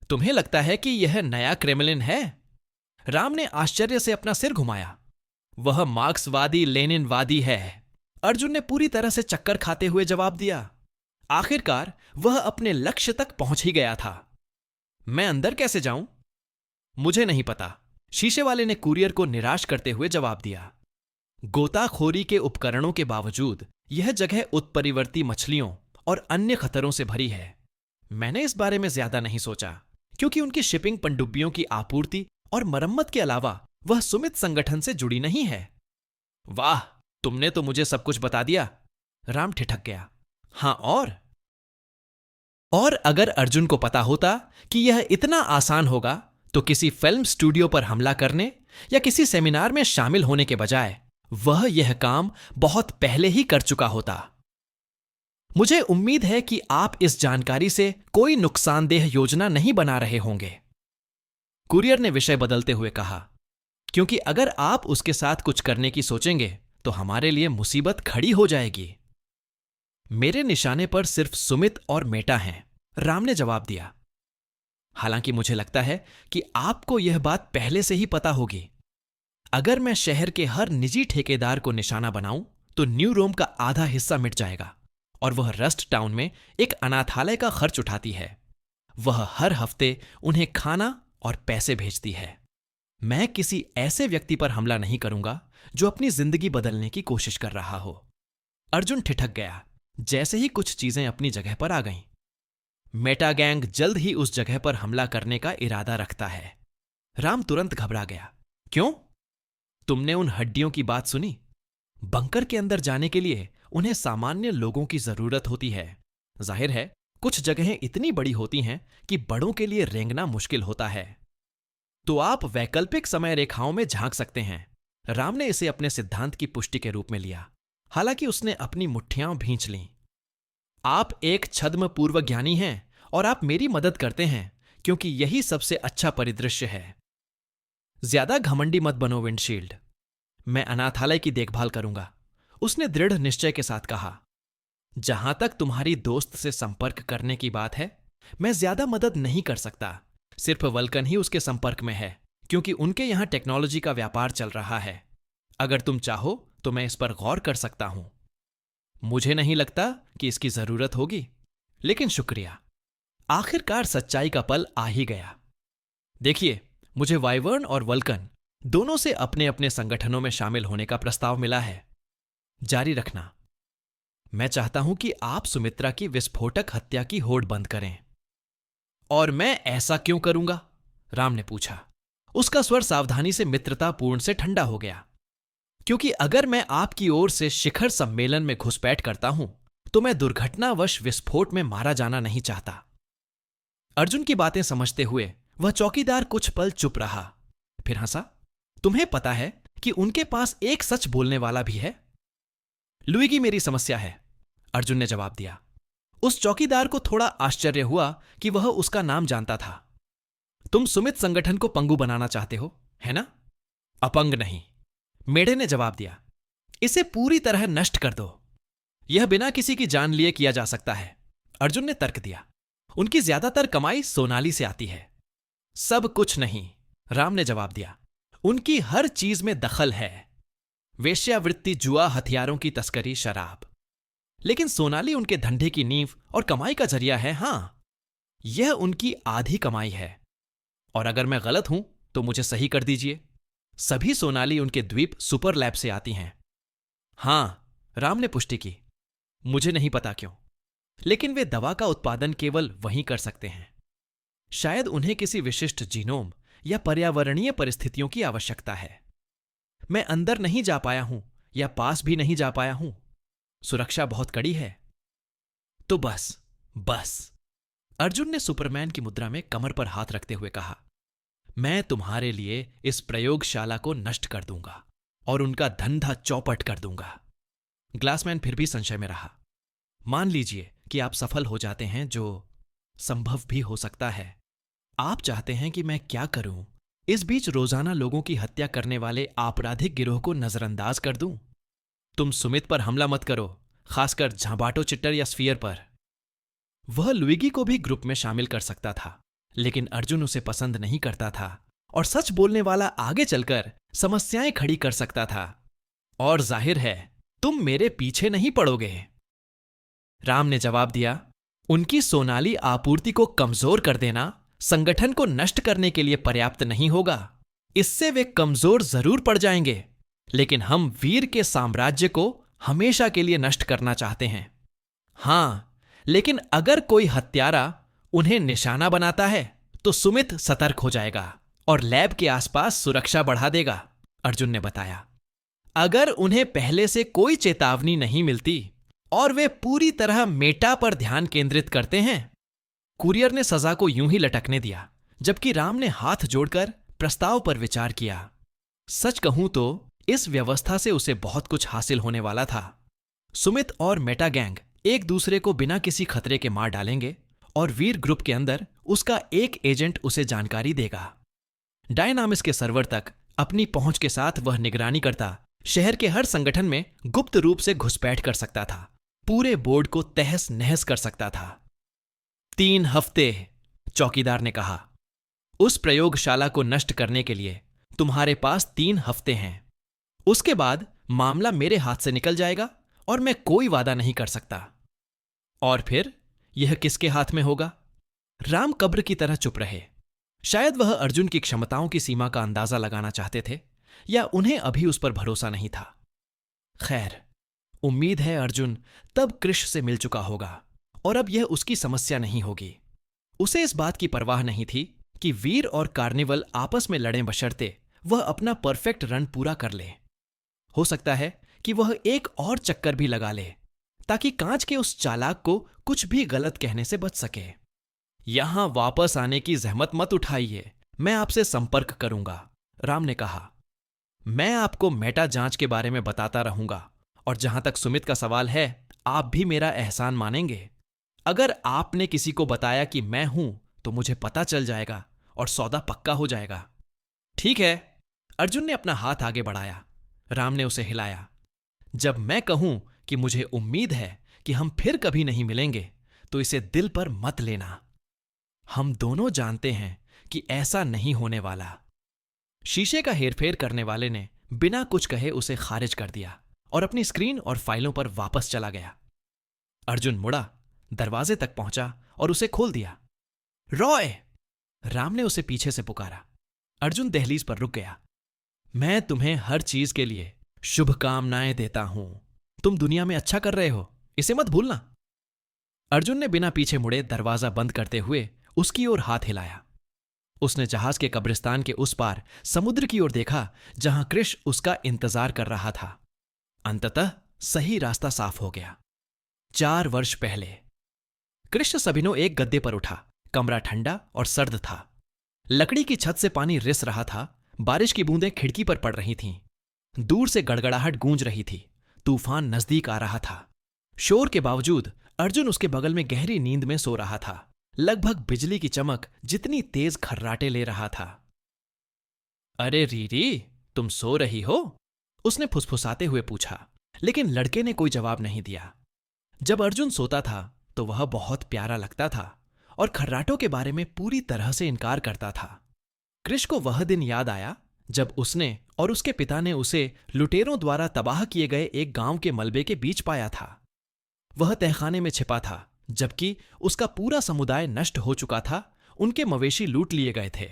तुम्हें लगता है कि यह नया क्रेमलिन है? राम ने आश्चर्य से अपना सिर घुमाया। वह मार्क्सवादी लेनिनवादी है। अर्जुन ने पूरी तरह से चक्कर खाते हुए जवाब दिया। आखिरकार वह अपने लक्ष्य तक पहुंच ही गया था। मैं अंदर कैसे जाऊं? मुझे नहीं पता, शीशे वाले ने कुरियर को निराश करते हुए जवाब दिया। गोताखोरी के उपकरणों के बावजूद यह जगह उत्परिवर्ती मछलियों और अन्य खतरों से भरी है। मैंने इस बारे में ज्यादा नहीं सोचा, क्योंकि उनकी शिपिंग पनडुब्बियों की आपूर्ति और मरम्मत के अलावा वह सुमित संगठन से जुड़ी नहीं है। वाह, तुमने तो मुझे सब कुछ बता दिया। राम ठिठक गया। हां, और अगर अर्जुन को पता होता कि यह इतना आसान होगा तो किसी फिल्म स्टूडियो पर हमला करने या किसी सेमिनार में शामिल होने के बजाय वह यह काम बहुत पहले ही कर चुका होता। मुझे उम्मीद है कि आप इस जानकारी से कोई नुकसानदेह योजना नहीं बना रहे होंगे, कुरियर ने विषय बदलते हुए कहा, क्योंकि अगर आप उसके साथ कुछ करने की सोचेंगे तो हमारे लिए मुसीबत खड़ी हो जाएगी। मेरे निशाने पर सिर्फ सुमित और मेटा हैं, राम ने जवाब दिया। हालांकि मुझे लगता है कि आपको यह बात पहले से ही पता होगी। अगर मैं शहर के हर निजी ठेकेदार को निशाना बनाऊं तो न्यू रोम का आधा हिस्सा मिट जाएगा और वह रस्ट टाउन में एक अनाथालय का खर्च उठाती है। वह हर हफ्ते उन्हें खाना और पैसे भेजती है। मैं किसी ऐसे व्यक्ति पर हमला नहीं करूंगा जो अपनी जिंदगी बदलने की कोशिश कर रहा हो। अर्जुन ठिठक गया जैसे ही कुछ चीजें अपनी जगह पर आ गईं। मेटा गैंग जल्द ही उस जगह पर हमला करने का इरादा रखता है। राम तुरंत घबरा गया। क्यों? तुमने उन हड्डियों की बात सुनी? बंकर के अंदर जाने के लिए उन्हें सामान्य लोगों की जरूरत होती है। जाहिर है, कुछ जगहें इतनी बड़ी होती हैं कि बड़ों के लिए रेंगना मुश्किल होता है। तो आप वैकल्पिक समय रेखाओं में झांक सकते हैं। राम ने इसे अपने सिद्धांत की पुष्टि के रूप में लिया, हालांकि उसने अपनी मुट्ठियां भींच लीं। आप एक छद्म पूर्व ज्ञानी हैं और आप मेरी मदद करते हैं क्योंकि यही सबसे अच्छा परिदृश्य है। ज्यादा घमंडी मत बनो विंडशील्ड। मैं अनाथालय की देखभाल करूंगा, उसने दृढ़ निश्चय के साथ कहा। जहां तक तुम्हारी दोस्त से संपर्क करने की बात है, मैं ज्यादा मदद नहीं कर सकता। सिर्फ वल्कन ही उसके संपर्क में है, क्योंकि उनके यहां टेक्नोलॉजी का व्यापार चल रहा है। अगर तुम चाहो तो मैं इस पर गौर कर सकता हूं। मुझे नहीं लगता कि इसकी जरूरत होगी, लेकिन शुक्रिया। आखिरकार सच्चाई का पल आ ही गया। देखिए, मुझे वाइवर्न और वल्कन दोनों से अपने अपने संगठनों में शामिल होने का प्रस्ताव मिला है। जारी रखना। मैं चाहता हूं कि आप सुमित्रा की विस्फोटक हत्या की होड़ बंद करें। और मैं ऐसा क्यों करूंगा? राम ने पूछा। उसका स्वर सावधानी से मित्रतापूर्ण से ठंडा हो गया। क्योंकि अगर मैं आपकी ओर से शिखर सम्मेलन में घुसपैठ करता हूं तो मैं दुर्घटनावश विस्फोट में मारा जाना नहीं चाहता। अर्जुन की बातें समझते हुए वह चौकीदार कुछ पल चुप रहा, फिर हंसा। तुम्हें पता है कि उनके पास एक सच बोलने वाला भी है? लुईगी मेरी समस्या है, अर्जुन ने जवाब दिया। उस चौकीदार को थोड़ा आश्चर्य हुआ कि वह उसका नाम जानता था, तुम सुमित संगठन को पंगु बनाना चाहते हो, है ना? अपंग नहीं, मेढे ने जवाब दिया। इसे पूरी तरह नष्ट कर दो। यह बिना किसी की जान लिए किया जा सकता है, अर्जुन ने तर्क दिया। उनकी ज्यादातर कमाई सोनाली से आती है। सब कुछ नहीं, राम ने जवाब दिया। उनकी हर चीज में दखल है। वेश्यावृत्ति, जुआ, हथियारों की तस्करी, शराब। लेकिन सोनाली उनके धंधे की नींव और कमाई का जरिया है। हां, यह उनकी आधी कमाई है। और अगर मैं गलत हूं तो मुझे सही कर दीजिए। सभी सोनाली उनके द्वीप सुपर लैब से आती हैं। हां, राम ने पुष्टि की। मुझे नहीं पता क्यों, लेकिन वे दवा का उत्पादन केवल वहीं कर सकते हैं। शायद उन्हें किसी विशिष्ट जीनोम या पर्यावरणीय परिस्थितियों की आवश्यकता है। मैं अंदर नहीं जा पाया हूं या पास भी नहीं जा पाया हूं। सुरक्षा बहुत कड़ी है। तो बस, अर्जुन ने सुपरमैन की मुद्रा में कमर पर हाथ रखते हुए कहा, मैं तुम्हारे लिए इस प्रयोगशाला को नष्ट कर दूंगा और उनका धंधा चौपट कर दूंगा। ग्लासमैन फिर भी संशय में रहा। मान लीजिए कि आप सफल हो जाते हैं, जो संभव भी हो सकता है। आप चाहते हैं कि मैं क्या करूं? इस बीच रोजाना लोगों की हत्या करने वाले आपराधिक गिरोह को नजरअंदाज कर दूं? तुम सुमित पर हमला मत करो, खासकर झाबाटो चिट्टर या स्फीयर पर। वह लुइगी को भी ग्रुप में शामिल कर सकता था, लेकिन अर्जुन उसे पसंद नहीं करता था और सच बोलने वाला आगे चलकर समस्याएं खड़ी कर सकता था। और जाहिर है तुम मेरे पीछे नहीं पड़ोगे। राम ने जवाब दिया, उनकी सोनाली आपूर्ति को कमजोर कर देना संगठन को नष्ट करने के लिए पर्याप्त नहीं होगा। इससे वे कमजोर जरूर पड़ जाएंगे, लेकिन हम वीर के साम्राज्य को हमेशा के लिए नष्ट करना चाहते हैं। हां, लेकिन अगर कोई हत्यारा उन्हें निशाना बनाता है तो सुमित सतर्क हो जाएगा और लैब के आसपास सुरक्षा बढ़ा देगा, अर्जुन ने बताया। अगर उन्हें पहले से कोई चेतावनी नहीं मिलती और वे पूरी तरह मेटा पर ध्यान केंद्रित करते हैं। कुरियर ने सजा को यूं ही लटकने दिया, जबकि राम ने हाथ जोड़कर प्रस्ताव पर विचार किया। सच कहूं तो इस व्यवस्था से उसे बहुत कुछ हासिल होने वाला था। सुमित और मेटा गैंग एक दूसरे को बिना किसी खतरे के मार डालेंगे और वीर ग्रुप के अंदर उसका एक एजेंट उसे जानकारी देगा। डायनामिस के सर्वर तक अपनी पहुंच के साथ वह निगरानी करता शहर के हर संगठन में गुप्त रूप से घुसपैठ कर सकता था, पूरे बोर्ड को तहस नहस कर सकता था। 3 हफ्ते, चौकीदार ने कहा। उस प्रयोगशाला को नष्ट करने के लिए तुम्हारे पास 3 हफ्ते हैं। उसके बाद मामला मेरे हाथ से निकल जाएगा और मैं कोई वादा नहीं कर सकता। और फिर यह किसके हाथ में होगा? राम कब्र की तरह चुप रहे। शायद वह अर्जुन की क्षमताओं की सीमा का अंदाजा लगाना चाहते थे, या उन्हें अभी उस पर भरोसा नहीं था। खैर, उम्मीद है अर्जुन तब कृष से मिल चुका होगा और अब यह उसकी समस्या नहीं होगी। उसे इस बात की परवाह नहीं थी कि वीर और कार्निवल आपस में लड़ें, बशर्ते वह अपना परफेक्ट रन पूरा कर ले। हो सकता है कि वह एक और चक्कर भी लगा ले, ताकि कांच के उस चालाक को कुछ भी गलत कहने से बच सके। यहां वापस आने की जहमत मत उठाइए, मैं आपसे संपर्क करूंगा, राम ने कहा। मैं आपको मेटा जांच के बारे में बताता रहूंगा, और जहां तक सुमित का सवाल है, आप भी मेरा एहसान मानेंगे। अगर आपने किसी को बताया कि मैं हूं तो मुझे पता चल जाएगा और सौदा पक्का हो जाएगा। ठीक है, अर्जुन ने अपना हाथ आगे बढ़ाया। राम ने उसे हिलाया। जब मैं कहूं कि मुझे उम्मीद है कि हम फिर कभी नहीं मिलेंगे, तो इसे दिल पर मत लेना। हम दोनों जानते हैं कि ऐसा नहीं होने वाला। शीशे का हेरफेर करने वाले ने बिना कुछ कहे उसे खारिज कर दिया और अपनी स्क्रीन और फाइलों पर वापस चला गया। अर्जुन मुड़ा, दरवाजे तक पहुंचा और उसे खोल दिया। रॉय! राम ने उसे पीछे से पुकारा। अर्जुन दहलीज पर रुक गया। मैं तुम्हें हर चीज के लिए शुभकामनाएं देता हूं। तुम दुनिया में अच्छा कर रहे हो, इसे मत भूलना। अर्जुन ने बिना पीछे मुड़े दरवाजा बंद करते हुए उसकी ओर हाथ हिलाया। उसने जहाज के कब्रिस्तान के उस पार समुद्र की ओर देखा, जहां कृष उसका इंतजार कर रहा था। अंततः सही रास्ता साफ हो गया। 4 वर्ष पहले कृष्ण सभिनो एक गद्दे पर उठा। कमरा ठंडा और सर्द था। लकड़ी की छत से पानी रिस रहा था। बारिश की बूंदें खिड़की पर पड़ रही थीं। दूर से गड़गड़ाहट गूंज रही थी। तूफान नजदीक आ रहा था। शोर के बावजूद अर्जुन उसके बगल में गहरी नींद में सो रहा था, लगभग बिजली की चमक जितनी तेज खर्राटे ले रहा था। अरे रीरी, तुम सो रही हो? उसने फुसफुसाते हुए पूछा, लेकिन लड़के ने कोई जवाब नहीं दिया। जब अर्जुन सोता था तो वह बहुत प्यारा लगता था और खर्राटों के बारे में पूरी तरह से इनकार करता था। कृष को वह दिन याद आया जब उसने और उसके पिता ने उसे लुटेरों द्वारा तबाह किए गए एक गांव के मलबे के बीच पाया था। वह तहखाने में छिपा था, जबकि उसका पूरा समुदाय नष्ट हो चुका था, उनके मवेशी लूट लिए गए थे।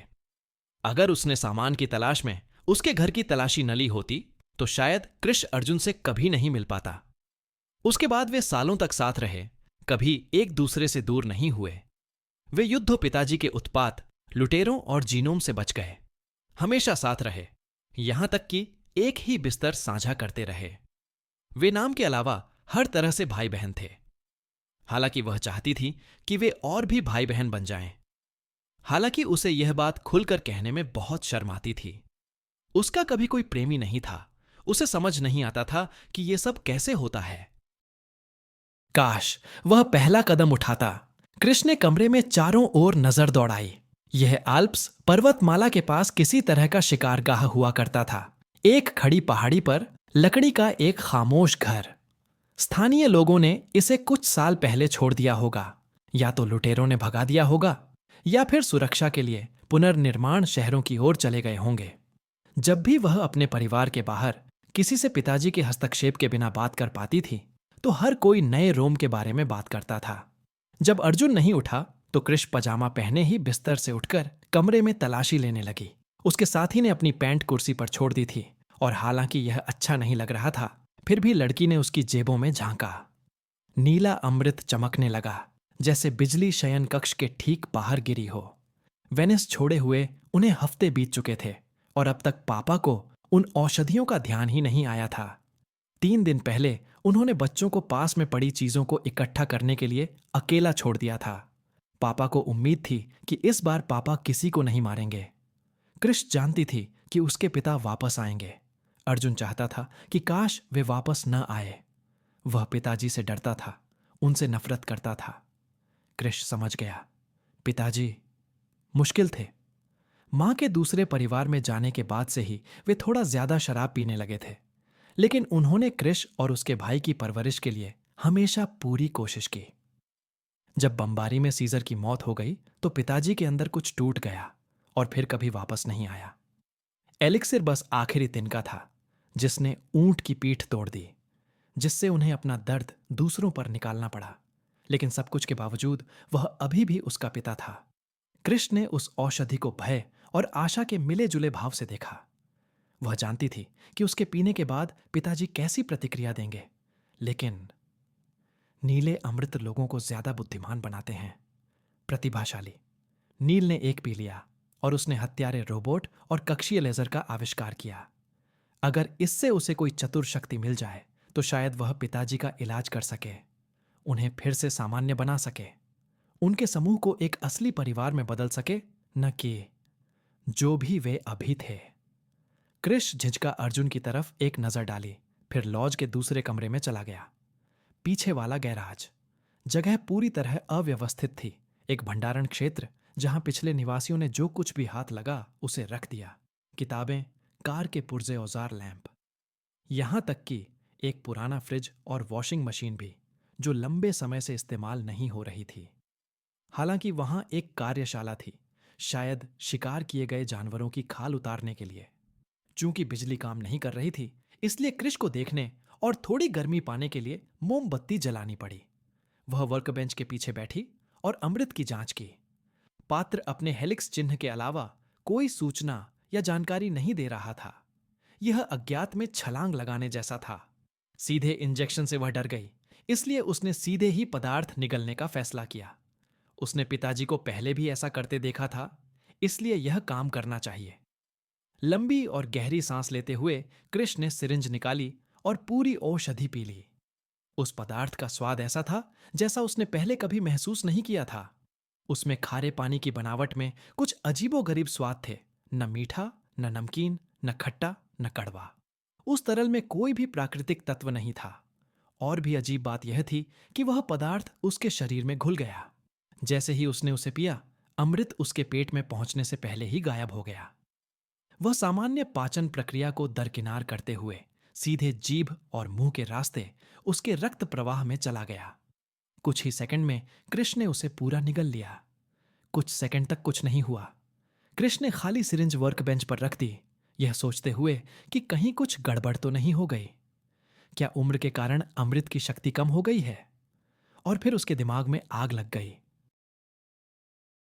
अगर उसने सामान की तलाश में उसके घर की तलाशी न ली होती तो शायद कृष अर्जुन से कभी नहीं मिल पाता। उसके बाद वे सालों तक साथ रहे, कभी एक दूसरे से दूर नहीं हुए। वे युद्ध पिताजी के उत्पात, लुटेरों और जीनोम से बच गए, हमेशा साथ रहे, यहां तक कि एक ही बिस्तर साझा करते रहे। वे नाम के अलावा हर तरह से भाई बहन थे। हालांकि वह चाहती थी कि वे और भी भाई बहन बन जाएं। हालांकि उसे यह बात खुलकर कहने में बहुत शर्म आती थी। उसका कभी कोई प्रेमी नहीं था, उसे समझ नहीं आता था कि यह सब कैसे होता है। काश वह पहला कदम उठाता। कृष्ण ने कमरे में चारों ओर नजर दौड़ाई। यह आल्प्स पर्वतमाला के पास किसी तरह का शिकारगाह हुआ करता था। एक खड़ी पहाड़ी पर लकड़ी का एक खामोश घर। स्थानीय लोगों ने इसे कुछ साल पहले छोड़ दिया होगा, या तो लुटेरों ने भगा दिया होगा, या फिर सुरक्षा के लिए पुनर्निर्माण शहरों की ओर चले गए होंगे। जब भी वह अपने परिवार के बाहर किसी से पिताजी के हस्तक्षेप के बिना बात कर पाती थी तो हर कोई नए रोम के बारे में बात करता था। जब अर्जुन नहीं उठा तो कृष पजामा पहने ही बिस्तर से उठकर कमरे में तलाशी लेने लगी। उसके साथी ने अपनी पैंट कुर्सी पर छोड़ दी थी और हालांकि यह अच्छा नहीं लग रहा था, फिर भी लड़की ने उसकी जेबों में झांका। नीला अमृत चमकने लगा, जैसे बिजली शयन कक्ष के ठीक बाहर गिरी हो। वेनिस छोड़े हुए उन्हें हफ्ते बीत चुके थे और अब तक पापा को उन औषधियों का ध्यान ही नहीं आया था। 3 दिन पहले उन्होंने बच्चों को पास में पड़ी चीजों को इकट्ठा करने के लिए अकेला छोड़ दिया था। पापा को उम्मीद थी कि इस बार पापा किसी को नहीं मारेंगे। कृष जानती थी कि उसके पिता वापस आएंगे। अर्जुन चाहता था कि काश वे वापस न आए। वह पिताजी से डरता था, उनसे नफरत करता था। कृष समझ गया, पिताजी मुश्किल थे। मां के दूसरे परिवार में जाने के बाद से ही वे थोड़ा ज्यादा शराब पीने लगे थे, लेकिन उन्होंने कृष और उसके भाई की परवरिश के लिए हमेशा पूरी कोशिश की। जब बमबारी में सीजर की मौत हो गई तो पिताजी के अंदर कुछ टूट गया और फिर कभी वापस नहीं आया। एलिक्सिर बस आखिरी तिनका था जिसने ऊंट की पीठ तोड़ दी, जिससे उन्हें अपना दर्द दूसरों पर निकालना पड़ा। लेकिन सब कुछ के बावजूद वह अभी भी उसका पिता था। कृष्ण ने उस औषधि को भय और आशा के मिले जुले भाव से देखा। वह जानती थी कि उसके पीने के बाद पिताजी कैसी प्रतिक्रिया देंगे, लेकिन नीले अमृत लोगों को ज्यादा बुद्धिमान बनाते हैं। प्रतिभाशाली। नील ने एक पी लिया और उसने हत्यारे रोबोट और कक्षीय लेजर का आविष्कार किया। अगर इससे उसे कोई चतुर शक्ति मिल जाए तो शायद वह पिताजी का इलाज कर सके, उन्हें फिर से सामान्य बना सके, उनके समूह को एक असली परिवार में बदल सके, न कि जो भी वे अभी थे। कृष झिझका अर्जुन की तरफ एक नजर डाली, फिर लॉज के दूसरे कमरे में चला गया। पीछे वाला गैराज। जगह पूरी तरह अव्यवस्थित थी, एक भंडारण क्षेत्र जहां पिछले निवासियों ने जो कुछ भी हाथ लगा उसे रख दिया। किताबें, कार के पुर्जे औजार, लैंप, यहां तक कि एक पुराना फ्रिज और वॉशिंग मशीन भी, जो लंबे समय से इस्तेमाल नहीं हो रही थी। हालांकि वहां एक कार्यशाला थी, शायद शिकार किए गए जानवरों की खाल उतारने के लिए। चूंकि बिजली काम नहीं कर रही थी, इसलिए कृष को देखने और थोड़ी गर्मी पाने के लिए मोमबत्ती जलानी पड़ी। वह वर्कबेंच के पीछे बैठी और अमृत की जांच की। पात्र अपने हेलिक्स चिन्ह के अलावा कोई सूचना या जानकारी नहीं दे रहा था। यह अज्ञात में छलांग लगाने जैसा था। सीधे इंजेक्शन से वह डर गई, इसलिए उसने सीधे ही पदार्थ निगलने का फैसला किया। उसने पिताजी को पहले भी ऐसा करते देखा था, इसलिए यह काम करना चाहिए। लंबी और गहरी सांस लेते हुए कृष ने सिरिंज निकाली और पूरी औषधि पी ली। उस पदार्थ का स्वाद ऐसा था जैसा उसने पहले कभी महसूस नहीं किया था। उसमें खारे पानी की बनावट में कुछ अजीबोगरीब स्वाद थे, न मीठा, न नमकीन, न खट्टा, न कड़वा। उस तरल में कोई भी प्राकृतिक तत्व नहीं था। और भी अजीब बात यह थी कि वह पदार्थ उसके शरीर में घुल गया। जैसे ही उसने उसे पिया, अमृत उसके पेट में पहुंचने से पहले ही गायब हो गया। वह सामान्य पाचन प्रक्रिया को दरकिनार करते हुए सीधे जीभ और मुंह के रास्ते उसके रक्त प्रवाह में चला गया। कुछ ही सेकंड में कृष्ण ने उसे पूरा निगल लिया। कुछ सेकंड तक कुछ नहीं हुआ। कृष्ण ने खाली सिरिंज वर्क बेंच पर रख दी, यह सोचते हुए कि कहीं कुछ गड़बड़ तो नहीं हो गई। क्या उम्र के कारण अमृत की शक्ति कम हो गई है? और फिर उसके दिमाग में आग लग गई।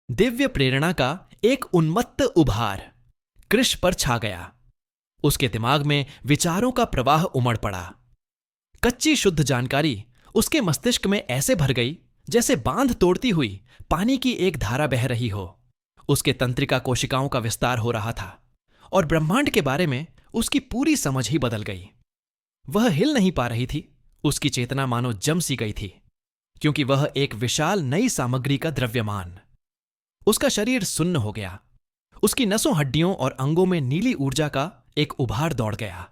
दिव्य प्रेरणा का एक उन्मत्त उभार कृष्ण पर छा गया। उसके दिमाग में विचारों का प्रवाह उमड़ पड़ा। कच्ची शुद्ध जानकारी उसके मस्तिष्क में ऐसे भर गई जैसे बांध तोड़ती हुई पानी की एक धारा बह रही हो। उसके तंत्रिका कोशिकाओं का विस्तार हो रहा था और ब्रह्मांड के बारे में उसकी पूरी समझ ही बदल गई। वह हिल नहीं पा रही थी। उसकी चेतना मानो जम सी गई थी, क्योंकि वह एक विशाल नई सामग्री का द्रव्यमान। उसका शरीर सुन्न हो गया। उसकी नसों, हड्डियों और अंगों में नीली ऊर्जा का एक उभार दौड़ गया।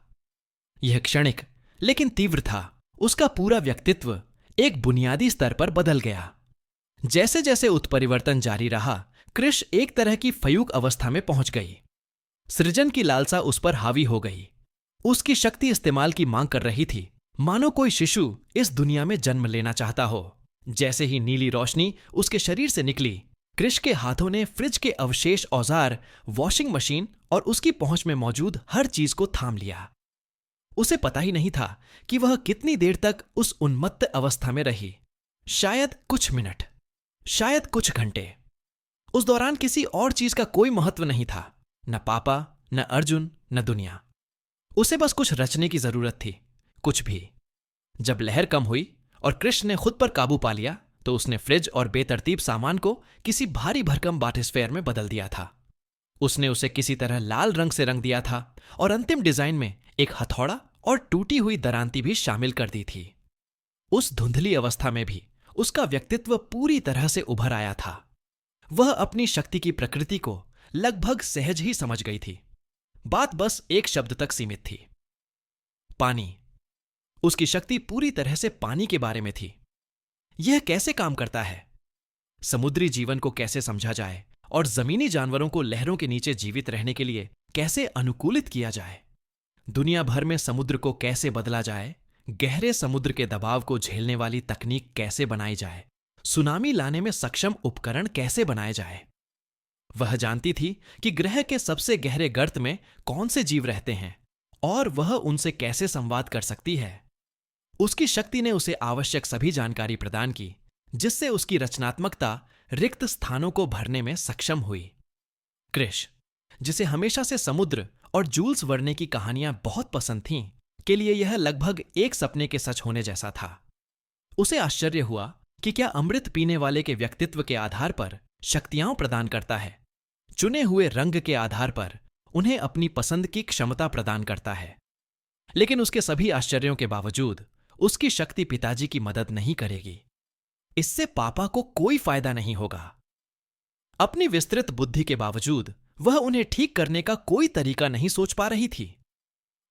यह क्षणिक लेकिन तीव्र था। उसका पूरा व्यक्तित्व एक बुनियादी स्तर पर बदल गया। जैसे जैसे उत्परिवर्तन जारी रहा, कृष एक तरह की फयूक अवस्था में पहुंच गई। सृजन की लालसा उस पर हावी हो गई। उसकी शक्ति इस्तेमाल की मांग कर रही थी, मानो कोई शिशु इस दुनिया में जन्म लेना चाहता हो। जैसे ही नीली रोशनी उसके शरीर से निकली, कृष के हाथों ने फ्रिज के अवशेष, औजार, वॉशिंग मशीन और उसकी पहुंच में मौजूद हर चीज को थाम लिया। उसे पता ही नहीं था कि वह कितनी देर तक उस उन्मत्त अवस्था में रही। शायद कुछ मिनट, शायद कुछ घंटे। उस दौरान किसी और चीज का कोई महत्व नहीं था, न पापा, न अर्जुन, न दुनिया। उसे बस कुछ रचने की जरूरत थी, कुछ भी। जब लहर कम हुई और कृष्ण ने खुद पर काबू पा लिया, तो उसने फ्रिज और बेतरतीब सामान को किसी भारी भरकम बाटिस्फेयर में बदल दिया था। उसने उसे किसी तरह लाल रंग से रंग दिया था और अंतिम डिजाइन में एक हथौड़ा और टूटी हुई दरांती भी शामिल कर दी थी। उस धुंधली अवस्था में भी उसका व्यक्तित्व पूरी तरह से उभर आया था। वह अपनी शक्ति की प्रकृति को लगभग सहज ही समझ गई थी। बात बस एक शब्द तक सीमित थी, पानी। उसकी शक्ति पूरी तरह से पानी के बारे में थी। यह कैसे काम करता है, समुद्री जीवन को कैसे समझा जाए और जमीनी जानवरों को लहरों के नीचे जीवित रहने के लिए कैसे अनुकूलित किया जाए, दुनिया भर में समुद्र को कैसे बदला जाए, गहरे समुद्र के दबाव को झेलने वाली तकनीक कैसे बनाई जाए, सुनामी लाने में सक्षम उपकरण कैसे बनाए जाए। वह जानती थी कि ग्रह के सबसे गहरे गर्त में कौन से जीव रहते हैं और वह उनसे कैसे संवाद कर सकती है। उसकी शक्ति ने उसे आवश्यक सभी जानकारी प्रदान की, जिससे उसकी रचनात्मकता रिक्त स्थानों को भरने में सक्षम हुई। कृष, जिसे हमेशा से समुद्र और जूल्स वर्ने की कहानियां बहुत पसंद थीं, के लिए यह लगभग एक सपने के सच होने जैसा था। उसे आश्चर्य हुआ कि क्या अमृत पीने वाले के व्यक्तित्व के आधार पर शक्तियां प्रदान करता है, चुने हुए रंग के आधार पर उन्हें अपनी पसंद की क्षमता प्रदान करता है। लेकिन उसके सभी आश्चर्यों के बावजूद उसकी शक्ति पिताजी की मदद नहीं करेगी। इससे पापा को कोई फायदा नहीं होगा। अपनी विस्तृत बुद्धि के बावजूद वह उन्हें ठीक करने का कोई तरीका नहीं सोच पा रही थी।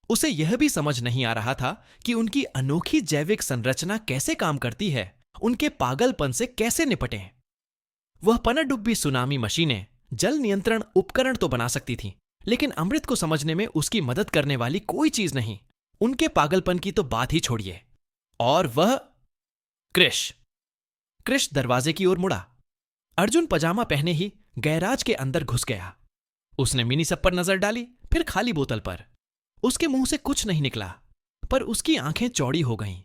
उसे यह भी समझ नहीं आ रहा था कि उनकी अनोखी जैविक संरचना कैसे काम करती है, उनके पागलपन से कैसे निपटें। वह पनडुब्बी सुनामी मशीनें, जल नियंत्रण उपकरण तो बना सकती थी, लेकिन अमृत को समझने में उसकी मदद करने वाली कोई चीज नहीं। उनके पागलपन की तो बात ही छोड़िए। और वह कृष दरवाजे की ओर मुड़ा। अर्जुन पजामा पहने ही गैराज के अंदर घुस गया। उसने मिनी सब पर नजर डाली, फिर खाली बोतल पर। उसके मुंह से कुछ नहीं निकला, पर उसकी आंखें चौड़ी हो गईं।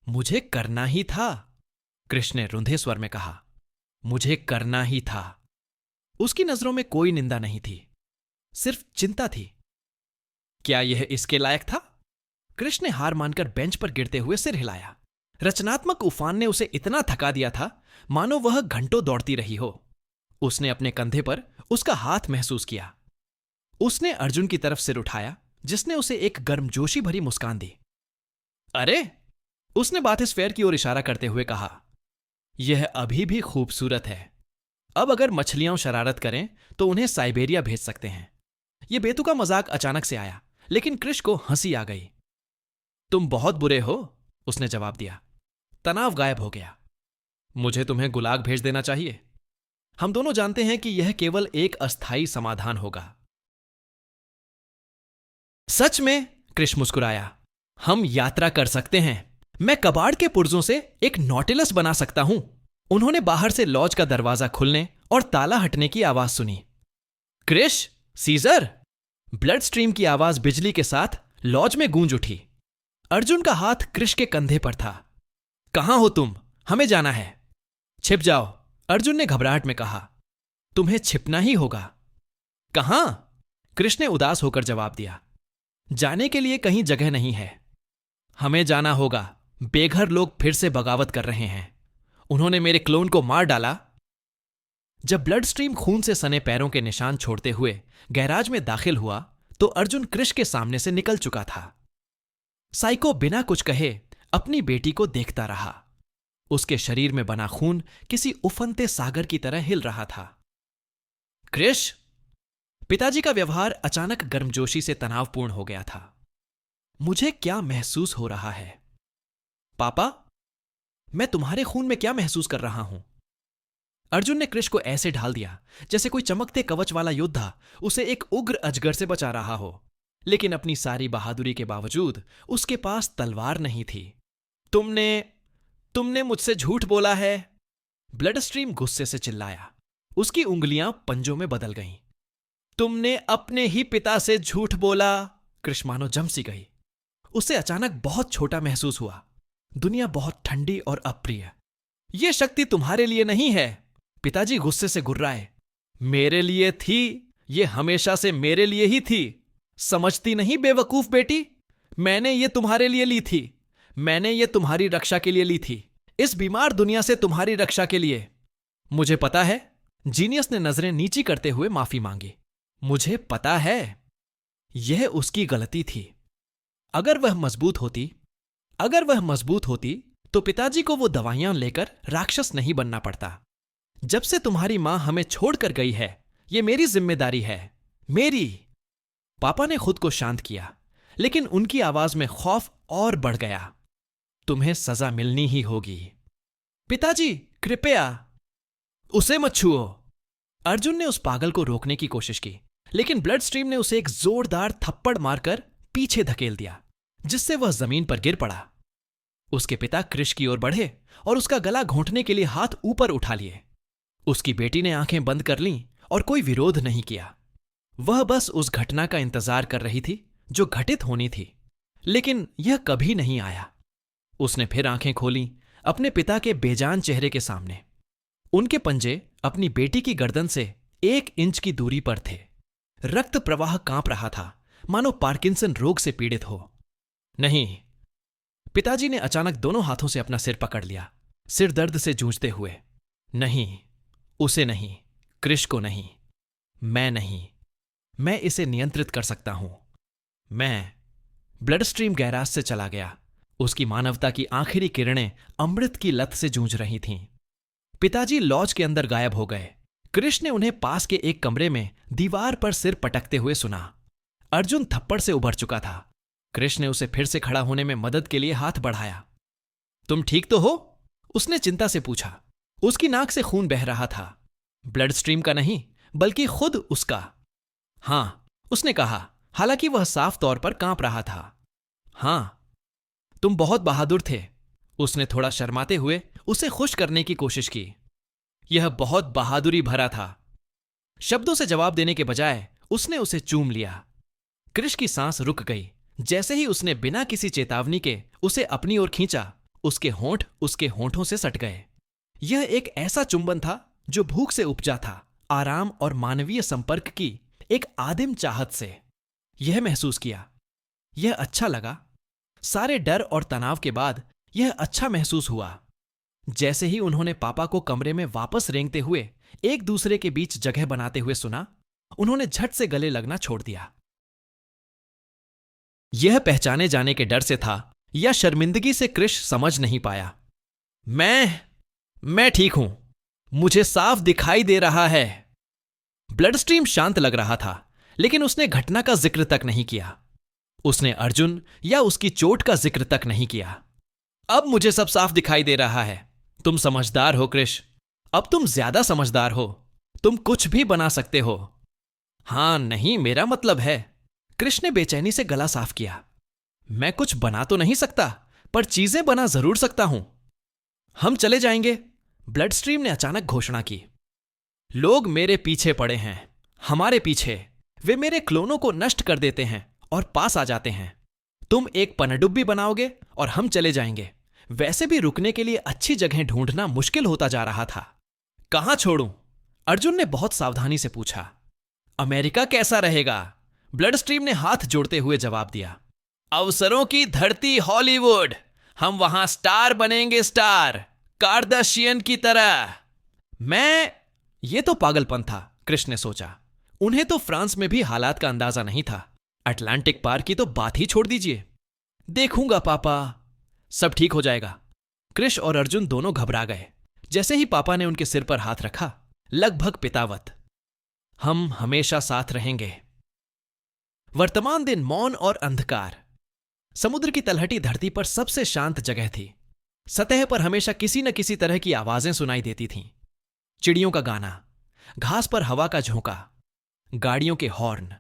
मुझे करना ही था, कृष्ण ने रुंधे स्वर में कहा। मुझे करना ही था। उसकी नजरों में कोई निंदा नहीं थी, सिर्फ चिंता थी। क्या यह इसके लायक था? कृष्ण ने हार मानकर बेंच पर गिरते हुए सिर हिलाया। रचनात्मक उफान ने उसे इतना थका दिया था मानो वह घंटों दौड़ती रही हो। उसने अपने कंधे पर उसका हाथ महसूस किया। उसने अर्जुन की तरफ सिर उठाया, जिसने उसे एक गर्मजोशी भरी मुस्कान दी। अरे, उसने बाथिस्फेयर की ओर इशारा करते हुए कहा, यह अभी भी खूबसूरत है। अब अगर मछलियां शरारत करें तो उन्हें साइबेरिया भेज सकते हैं। यह बेतुका मजाक अचानक से आया, लेकिन कृष को हंसी आ गई। तुम बहुत बुरे हो, उसने जवाब दिया। तनाव गायब हो गया। मुझे तुम्हें गुलाग भेज देना चाहिए। हम दोनों जानते हैं कि यह केवल एक अस्थायी समाधान होगा। सच में? कृष मुस्कुराया। हम यात्रा कर सकते हैं। मैं कबाड़ के पुर्जों से एक नॉटिलस बना सकता हूं। उन्होंने बाहर से लॉज का दरवाजा खुलने और ताला हटने की आवाज सुनी। कृष, सीजर! ब्लड स्ट्रीम की आवाज बिजली के साथ लॉज में गूंज उठी। अर्जुन का हाथ कृष के कंधे पर था। कहां हो तुम? हमें जाना है। छिप जाओ, अर्जुन ने घबराहट में कहा। तुम्हें छिपना ही होगा। कहां? कृष ने उदास होकर जवाब दिया। जाने के लिए कहीं जगह नहीं है। हमें जाना होगा। बेघर लोग फिर से बगावत कर रहे हैं। उन्होंने मेरे क्लोन को मार डाला। जब ब्लड स्ट्रीम खून से सने पैरों के निशान छोड़ते हुए गैराज में दाखिल हुआ तो अर्जुन कृष के सामने से निकल चुका था। साइको बिना कुछ कहे अपनी बेटी को देखता रहा। उसके शरीर में बना खून किसी उफनते सागर की तरह हिल रहा था। कृष! पिताजी का व्यवहार अचानक गर्मजोशी से तनावपूर्ण हो गया था। मुझे क्या महसूस हो रहा है? पापा, मैं तुम्हारे खून में क्या महसूस कर रहा हूं? अर्जुन ने कृष को ऐसे ढाल दिया जैसे कोई चमकते कवच वाला योद्धा उसे एक उग्र अजगर से बचा रहा हो, लेकिन अपनी सारी बहादुरी के बावजूद उसके पास तलवार नहीं थी। तुमने मुझसे झूठ बोला है। ब्लड स्ट्रीम गुस्से से चिल्लाया। उसकी उंगलियां पंजों में बदल गईं। तुमने अपने ही पिता से झूठ बोला। कृष मानो जम सी गई। उसे अचानक बहुत छोटा महसूस हुआ। दुनिया बहुत ठंडी और अप्रिय। यह शक्ति तुम्हारे लिए नहीं है। पिताजी गुस्से से गुर्राए। मेरे लिए थी। यह हमेशा से मेरे लिए ही थी। समझती नहीं बेवकूफ बेटी। मैंने ये तुम्हारे लिए ली थी। मैंने ये तुम्हारी रक्षा के लिए ली थी। इस बीमार दुनिया से तुम्हारी रक्षा के लिए। मुझे पता है। जीनियस ने नजरें नीची करते हुए माफी मांगी। मुझे पता है। यह उसकी गलती थी। अगर वह मजबूत होती तो पिताजी को वो दवाइयां लेकर राक्षस नहीं बनना पड़ता। जब से तुम्हारी मां हमें छोड़कर गई है, यह मेरी जिम्मेदारी है। मेरी। पापा ने खुद को शांत किया, लेकिन उनकी आवाज में खौफ और बढ़ गया। तुम्हें सजा मिलनी ही होगी। पिताजी, कृपया उसे मत छुओ। अर्जुन ने उस पागल को रोकने की कोशिश की, लेकिन ब्लड स्ट्रीम ने उसे एक जोरदार थप्पड़ मारकर पीछे धकेल दिया, जिससे वह जमीन पर गिर पड़ा। उसके पिता कृष की ओर बढ़े और उसका गला घोंटने के लिए हाथ ऊपर उठा लिए। उसकी बेटी ने आंखें बंद कर लीं और कोई विरोध नहीं किया। वह बस उस घटना का इंतजार कर रही थी जो घटित होनी थी, लेकिन यह कभी नहीं आया। उसने फिर आंखें खोलीं अपने पिता के बेजान चेहरे के सामने। उनके पंजे अपनी बेटी की गर्दन से 1 इंच की दूरी पर थे। रक्त प्रवाह कांप रहा था, मानो पार्किंसन रोग से पीड़ित हो। नहीं। पिताजी ने अचानक दोनों हाथों से अपना सिर पकड़ लिया, सिर दर्द से जूझते हुए। नहीं, उसे नहीं, कृष को नहीं, मैं नहीं। मैं इसे नियंत्रित कर सकता हूं। मैं। ब्लड स्ट्रीम गैराज से चला गया। उसकी मानवता की आखिरी किरणें अमृत की लत से जूझ रही थीं। पिताजी लॉज के अंदर गायब हो गए। कृष ने उन्हें पास के एक कमरे में दीवार पर सिर पटकते हुए सुना। अर्जुन थप्पड़ से उभर चुका था। कृष ने उसे फिर से खड़ा होने में मदद के लिए हाथ बढ़ाया। तुम ठीक तो हो? उसने चिंता से पूछा। उसकी नाक से खून बह रहा था। ब्लड स्ट्रीम का नहीं, बल्कि खुद उसका। हां, उसने कहा, हालांकि वह साफ तौर पर कांप रहा था। हां, तुम बहुत बहादुर थे। उसने थोड़ा शर्माते हुए उसे खुश करने की कोशिश की। यह बहुत बहादुरी भरा था। शब्दों से जवाब देने के बजाय उसने उसे चूम लिया। कृष की सांस रुक गई। जैसे ही उसने बिना किसी चेतावनी के उसे अपनी ओर खींचा, उसके होंठ उसके होंठों से सट गए। यह एक ऐसा चुंबन था जो भूख से उपजा था, आराम और मानवीय संपर्क की एक आदिम चाहत से। यह महसूस किया। यह अच्छा लगा। सारे डर और तनाव के बाद यह अच्छा महसूस हुआ। जैसे ही उन्होंने पापा को कमरे में वापस रेंगते हुए एक दूसरे के बीच जगह बनाते हुए सुना, उन्होंने झट से गले लगना छोड़ दिया। यह पहचाने जाने के डर से था या शर्मिंदगी से कृष समझ नहीं पाया। मैं ठीक हूं। मुझे साफ दिखाई दे रहा है। ब्लड स्ट्रीम शांत लग रहा था, लेकिन उसने घटना का जिक्र तक नहीं किया। उसने अर्जुन या उसकी चोट का जिक्र तक नहीं किया। अब मुझे सब साफ दिखाई दे रहा है। तुम समझदार हो कृष, अब तुम ज्यादा समझदार हो। तुम कुछ भी बना सकते हो। हाँ नहीं, मेरा मतलब है। कृष ने बेचैनी से गला साफ किया। मैं कुछ बना तो नहीं सकता, पर चीजें बना जरूर सकता हूं। हम चले जाएंगे, ब्लड स्ट्रीम ने अचानक घोषणा की। लोग मेरे पीछे पड़े हैं, हमारे पीछे। वे मेरे क्लोनों को नष्ट कर देते हैं और पास आ जाते हैं। तुम एक पनडुब्बी बनाओगे और हम चले जाएंगे। वैसे भी रुकने के लिए अच्छी जगह ढूंढना मुश्किल होता जा रहा था। कहां छोड़ूं? अर्जुन ने बहुत सावधानी से पूछा। अमेरिका कैसा रहेगा? ब्लड स्ट्रीम ने हाथ जोड़ते हुए जवाब दिया। अवसरों की धरती हॉलीवुड। हम वहां स्टार बनेंगे, स्टार, कार्दाशियन की तरह। ये तो पागलपन था, कृष्ण ने सोचा। उन्हें तो फ्रांस में भी हालात का अंदाजा नहीं था। अटलांटिक पार की तो बात ही छोड़ दीजिए। देखूंगा पापा, सब ठीक हो जाएगा। कृष और अर्जुन दोनों घबरा गए। जैसे ही पापा ने उनके सिर पर हाथ रखा, लगभग पितावत, हम हमेशा साथ रहेंगे। वर्तमान दिन मौन और अंधकार। समुद्र की तलहटी धरती पर सबसे शांत जगह थी। सतह पर हमेशा किसी न किसी तरह की आवाजें सुनाई देती थीं। चिड़ियों का गाना, घास पर हवा का झोंका, गाड़ियों के हॉर्न,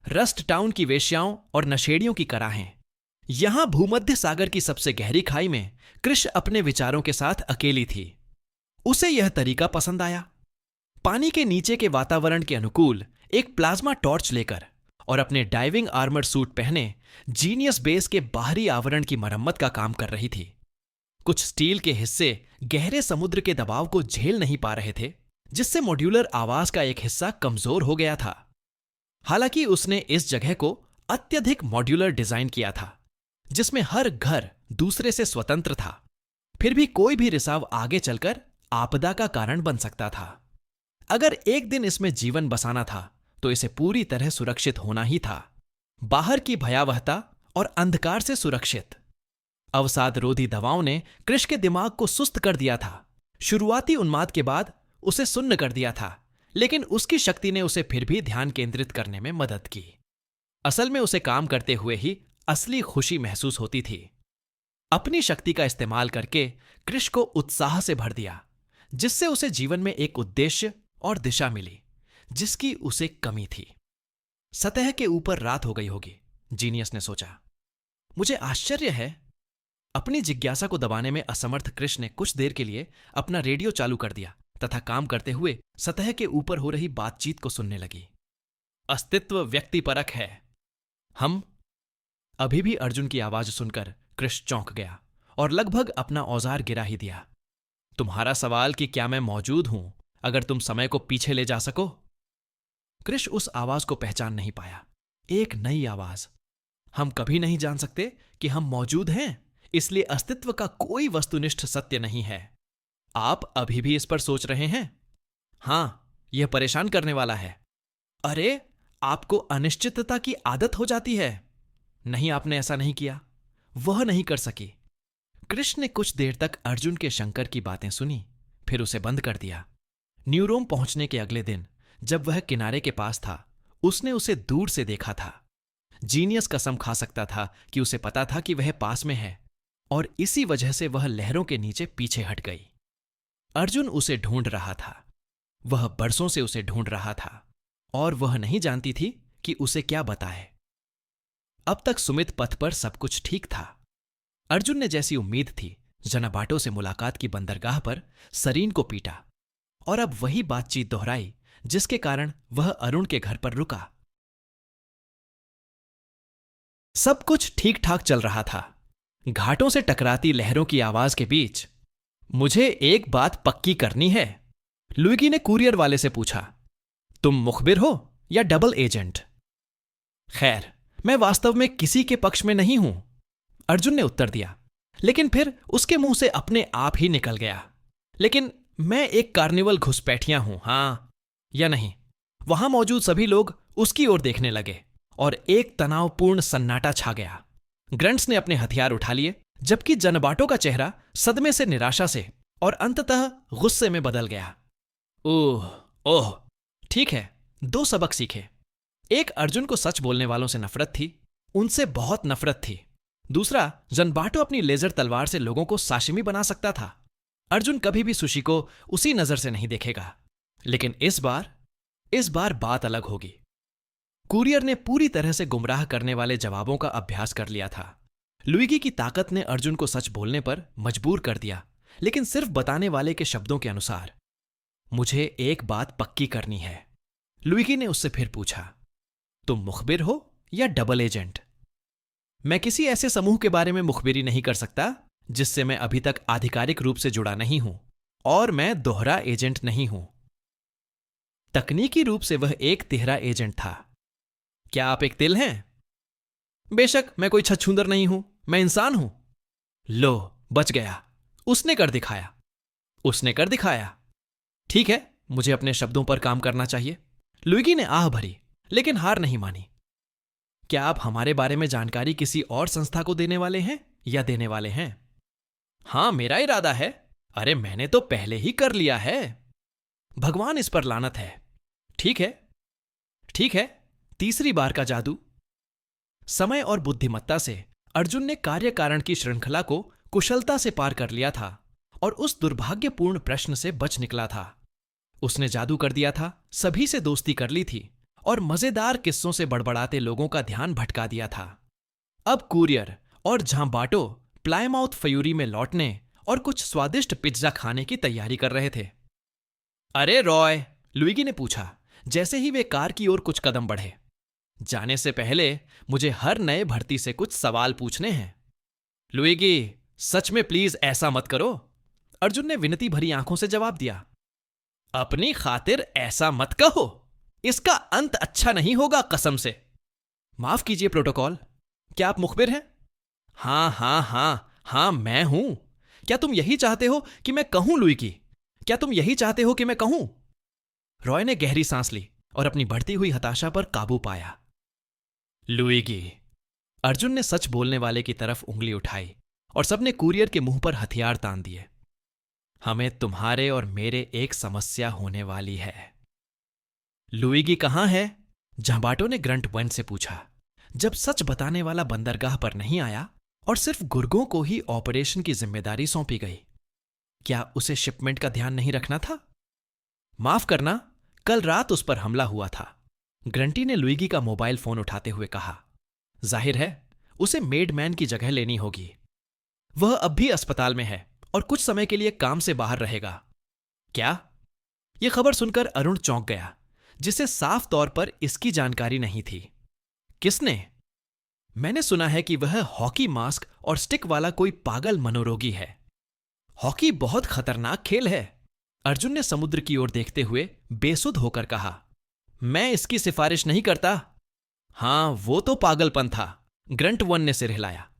रस्ट टाउन की वेश्याओं और नशेड़ियों की कराहें। यहां भूमध्य सागर की सबसे गहरी खाई में कृष अपने विचारों के साथ अकेली थी। उसे यह तरीका पसंद आया। पानी के नीचे के वातावरण के अनुकूल एक प्लाज्मा टॉर्च लेकर और अपने डाइविंग आर्मर सूट पहने जीनियस बेस के बाहरी आवरण की मरम्मत का काम कर रही थी। कुछ स्टील के हिस्से गहरे समुद्र के दबाव को झेल नहीं पा रहे थे, जिससे मॉड्यूलर आवाज का एक हिस्सा कमजोर हो गया था। हालांकि उसने इस जगह को अत्यधिक मॉड्यूलर डिजाइन किया था, जिसमें हर घर दूसरे से स्वतंत्र था। फिर भी कोई भी रिसाव आगे चलकर आपदा का कारण बन सकता था। अगर एक दिन इसमें जीवन बसाना था तो इसे पूरी तरह सुरक्षित होना ही था। बाहर की भयावहता और अंधकार से सुरक्षित। अवसाद रोधी दवाओं ने कृष के दिमाग को सुस्त कर दिया था। शुरुआती उन्माद के बाद उसे सुन्न कर दिया था, लेकिन उसकी शक्ति ने उसे फिर भी ध्यान केंद्रित करने में मदद की। असल में उसे काम करते हुए ही असली खुशी महसूस होती थी। अपनी शक्ति का इस्तेमाल करके कृष को उत्साह से भर दिया, जिससे उसे जीवन में एक उद्देश्य और दिशा मिली जिसकी उसे कमी थी। सतह के ऊपर रात हो गई होगी, जीनियस ने सोचा। मुझे आश्चर्य है। अपनी जिज्ञासा को दबाने में असमर्थ कृष ने कुछ देर के लिए अपना रेडियो चालू कर दिया तथा काम करते हुए सतह के ऊपर हो रही बातचीत को सुनने लगी। अस्तित्व व्यक्तिपरक है। हम अभी भी अर्जुन की आवाज सुनकर कृष चौंक गया और लगभग अपना औजार गिरा ही दिया। तुम्हारा सवाल कि क्या मैं मौजूद हूं अगर तुम समय को पीछे ले जा सको? कृष उस आवाज को पहचान नहीं पाया। एक नई आवाज। हम कभी नहीं जान सकते कि हम मौजूद हैं, इसलिए अस्तित्व का कोई वस्तुनिष्ठ सत्य नहीं है। आप अभी भी इस पर सोच रहे हैं? हां, यह परेशान करने वाला है। अरे, आपको अनिश्चितता की आदत हो जाती है। नहीं, आपने ऐसा नहीं किया। वह नहीं कर सकी। कृष्ण ने कुछ देर तक अर्जुन के शंकर की बातें सुनी, फिर उसे बंद कर दिया। न्यूरोम पहुंचने के अगले दिन जब वह किनारे के पास था, उसने उसे दूर से देखा था। जीनियस कसम खा सकता था कि उसे पता था कि वह पास में है, और इसी वजह से वह लहरों के नीचे पीछे हट गई। अर्जुन उसे ढूंढ रहा था। वह बरसों से उसे ढूंढ रहा था और वह नहीं जानती थी कि उसे क्या बताए। अब तक सुमित पथ पर सब कुछ ठीक था। अर्जुन ने जैसी उम्मीद थी, जनाबाटो से मुलाकात की बंदरगाह पर सरीन को पीटा और अब वही बातचीत दोहराई जिसके कारण वह अरुण के घर पर रुका। सब कुछ ठीक ठाक चल रहा था। घाटों से टकराती लहरों की आवाज के बीच, मुझे एक बात पक्की करनी है, लुइगी ने कुरियर वाले से पूछा। तुम मुखबिर हो या डबल एजेंट? खैर, मैं वास्तव में किसी के पक्ष में नहीं हूं, अर्जुन ने उत्तर दिया। लेकिन फिर उसके मुंह से अपने आप ही निकल गया, लेकिन मैं एक कार्निवल घुसपैठिया हूं, हां या नहीं? वहां मौजूद सभी लोग उसकी ओर देखने लगे और एक तनावपूर्ण सन्नाटा छा गया। ग्रंट्स ने अपने हथियार उठा लिए, जबकि जनबाटो का चेहरा सदमे से, निराशा से और अंततः गुस्से में बदल गया। ओह, ठीक है, 2 सबक सीखे। एक, अर्जुन को सच बोलने वालों से नफरत थी, उनसे बहुत नफरत थी। दूसरा, जनबाटो अपनी लेजर तलवार से लोगों को साशिमी बना सकता था। अर्जुन कभी भी सुशी को उसी नजर से नहीं देखेगा, लेकिन इस बार बात अलग होगी। कुरियर ने पूरी तरह से गुमराह करने वाले जवाबों का अभ्यास कर लिया था। लुइगी की ताकत ने अर्जुन को सच बोलने पर मजबूर कर दिया, लेकिन सिर्फ बताने वाले के शब्दों के अनुसार। मुझे एक बात पक्की करनी है, लुइगी ने उससे फिर पूछा। तुम मुखबिर हो या डबल एजेंट? मैं किसी ऐसे समूह के बारे में मुखबिरी नहीं कर सकता जिससे मैं अभी तक आधिकारिक रूप से जुड़ा नहीं हूं, और मैं दोहरा एजेंट नहीं हूं। तकनीकी रूप से वह एक तिहरा एजेंट था। क्या आप एक तिल हैं? बेशक, मैं कोई छछूंदर नहीं हूं, मैं इंसान हूं। लो, बच गया। उसने कर दिखाया। ठीक है, मुझे अपने शब्दों पर काम करना चाहिए। लुइगी ने आह भरी, लेकिन हार नहीं मानी। क्या आप हमारे बारे में जानकारी किसी और संस्था को देने वाले हैं या देने वाले हैं? हां, मेरा इरादा है। अरे, मैंने तो पहले ही कर लिया है। भगवान इस पर लानत है। ठीक है, तीसरी बार का जादू। समय और बुद्धिमत्ता से अर्जुन ने कार्य कारण की श्रृंखला को कुशलता से पार कर लिया था और उस दुर्भाग्यपूर्ण प्रश्न से बच निकला था। उसने जादू कर दिया था, सभी से दोस्ती कर ली थी और मजेदार किस्सों से बड़बड़ाते लोगों का ध्यान भटका दिया था। अब कुरियर और झांबाटो प्लायमाउथ फ्यूरी में लौटने और कुछ स्वादिष्ट पिज्जा खाने की तैयारी कर रहे थे। अरे रॉय, लुइगी ने पूछा जैसे ही वे कार की ओर कुछ कदम बढ़े। जाने से पहले मुझे हर नए भर्ती से कुछ सवाल पूछने हैं। लुइगी, सच में प्लीज ऐसा मत करो, अर्जुन ने विनती भरी आंखों से जवाब दिया। अपनी खातिर ऐसा मत कहो, इसका अंत अच्छा नहीं होगा, कसम से। माफ कीजिए प्रोटोकॉल, क्या आप मुखबिर हैं? हाँ, मैं हूं। क्या तुम यही चाहते हो कि मैं कहूं? लुइगी, क्या तुम यही चाहते हो कि मैं कहूं? रॉय ने गहरी सांस ली और अपनी बढ़ती हुई हताशा पर काबू पाया। लुइगी, अर्जुन ने सच बोलने वाले की तरफ उंगली उठाई और सबने कुरियर के मुंह पर हथियार तान दिए। हमें तुम्हारे और मेरे एक समस्या होने वाली है। लुइगी कहां है? झांबाटो ने ग्रंट वन से पूछा, जब सच बताने वाला बंदरगाह पर नहीं आया और सिर्फ गुर्गों को ही ऑपरेशन की जिम्मेदारी सौंपी गई। क्या उसे शिपमेंट का ध्यान नहीं रखना था? माफ करना, कल रात उस पर हमला हुआ था, ग्रंटी ने लुइगी का मोबाइल फोन उठाते हुए कहा। जाहिर है उसे मेडमैन की जगह लेनी होगी। वह अब भी अस्पताल में है और कुछ समय के लिए काम से बाहर रहेगा। क्या? यह खबर सुनकर अरुण चौंक गया, जिसे साफ तौर पर इसकी जानकारी नहीं थी। किसने? मैंने सुना है कि वह हॉकी मास्क और स्टिक वाला कोई पागल मनोरोगी है। हॉकी बहुत खतरनाक खेल है, अर्जुन ने समुद्र की ओर देखते हुए बेसुध होकर कहा। मैं इसकी सिफारिश नहीं करता। हां, वो तो पागलपन था, ग्रंट वन ने सिर हिलाया।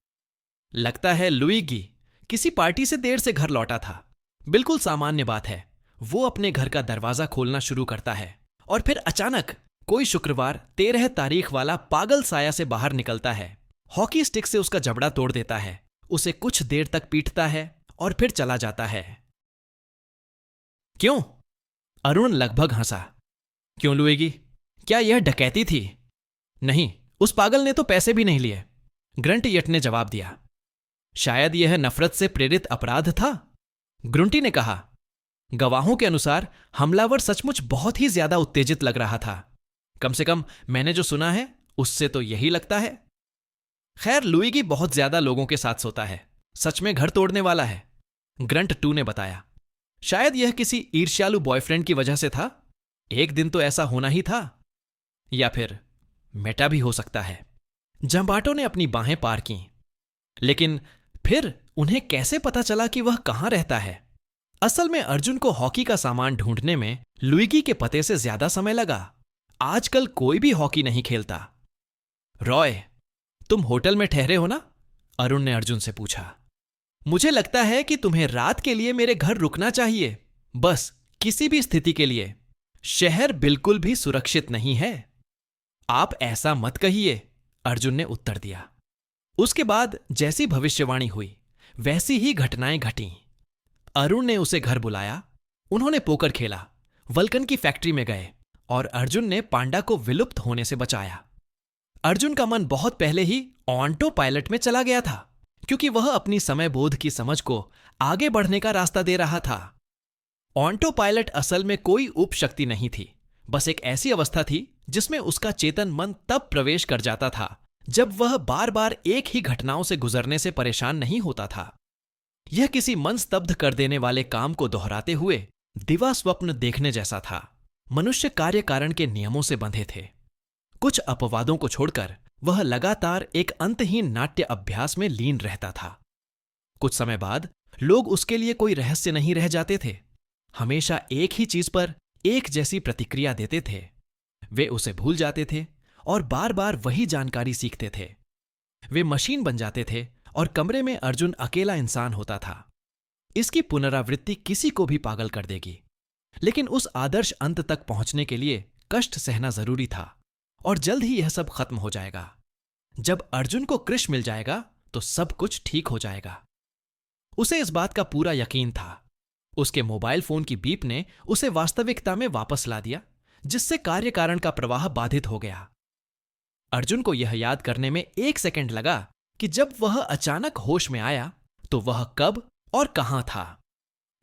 लगता है लुइगी किसी पार्टी से देर से घर लौटा था। बिल्कुल सामान्य बात है, वो अपने घर का दरवाजा खोलना शुरू करता है और फिर अचानक कोई शुक्रवार 13 तारीख वाला पागल साया से बाहर निकलता है, हॉकी स्टिक से उसका जबड़ा तोड़ देता है, उसे कुछ देर तक पीटता है और फिर चला जाता है। क्यों? अरुण लगभग हंसा। क्यों लुइगी, क्या यह डकैती थी? नहीं, उस पागल ने तो पैसे भी नहीं लिए, ग्रंट यट ने जवाब दिया। शायद यह नफरत से प्रेरित अपराध था, ग्रुंटी ने कहा। गवाहों के अनुसार हमलावर सचमुच बहुत ही ज्यादा उत्तेजित लग रहा था। कम से कम मैंने जो सुना है उससे तो यही लगता है। खैर, लुइगी बहुत ज्यादा लोगों के साथ सोता है, सच में घर तोड़ने वाला है, ग्रंट टू ने बताया। शायद यह किसी ईर्ष्यालु बॉयफ्रेंड की वजह से था। एक दिन तो ऐसा होना ही था, या फिर मेटा भी हो सकता है। जंबाटो ने अपनी बाहें पार की। लेकिन फिर उन्हें कैसे पता चला कि वह कहां रहता है? असल में अर्जुन को हॉकी का सामान ढूंढने में लुइगी के पते से ज्यादा समय लगा। आजकल कोई भी हॉकी नहीं खेलता। रॉय, तुम होटल में ठहरे हो ना? अरुण ने अर्जुन से पूछा। मुझे लगता है कि तुम्हें रात के लिए मेरे घर रुकना चाहिए, बस किसी भी स्थिति के लिए। शहर बिल्कुल भी सुरक्षित नहीं है। आप ऐसा मत कहिए, अर्जुन ने उत्तर दिया। उसके बाद जैसी भविष्यवाणी हुई वैसी ही घटनाएं घटीं। अरुण ने उसे घर बुलाया, उन्होंने पोकर खेला, वल्कन की फैक्ट्री में गए और अर्जुन ने पांडा को विलुप्त होने से बचाया। अर्जुन का मन बहुत पहले ही ऑटो पायलट में चला गया था, क्योंकि वह अपनी समय बोध की समझ को आगे बढ़ने का रास्ता दे रहा था। ऑटो पायलट असल में कोई उपशक्ति नहीं थी, बस एक ऐसी अवस्था थी जिसमें उसका चेतन मन तब प्रवेश कर जाता था जब वह बार बार एक ही घटनाओं से गुजरने से परेशान नहीं होता था। यह किसी मन स्तब्ध कर देने वाले काम को दोहराते हुए दिवा स्वप्न देखने जैसा था। मनुष्य कार्य कारण के नियमों से बंधे थे। कुछ अपवादों को छोड़कर वह लगातार एक अंतहीन नाट्य अभ्यास में लीन रहता था। कुछ समय बाद लोग उसके लिए कोई रहस्य नहीं रह जाते थे। हमेशा एक ही चीज पर एक जैसी प्रतिक्रिया देते थे। वे उसे भूल जाते थे और बार बार वही जानकारी सीखते थे। वे मशीन बन जाते थे और कमरे में अर्जुन अकेला इंसान होता था। इसकी पुनरावृत्ति किसी को भी पागल कर देगी, लेकिन उस आदर्श अंत तक पहुंचने के लिए कष्ट सहना जरूरी था और जल्द ही यह सब खत्म हो जाएगा। जब अर्जुन को कृष मिल जाएगा तो सब कुछ ठीक हो जाएगा। उसे इस बात का पूरा यकीन था। उसके मोबाइल फोन की बीप ने उसे वास्तविकता में वापस ला दिया, जिससे कार्य कारण का प्रवाह बाधित हो गया। अर्जुन को यह याद करने में 1 सेकंड लगा कि जब वह अचानक होश में आया तो वह कब और कहां था।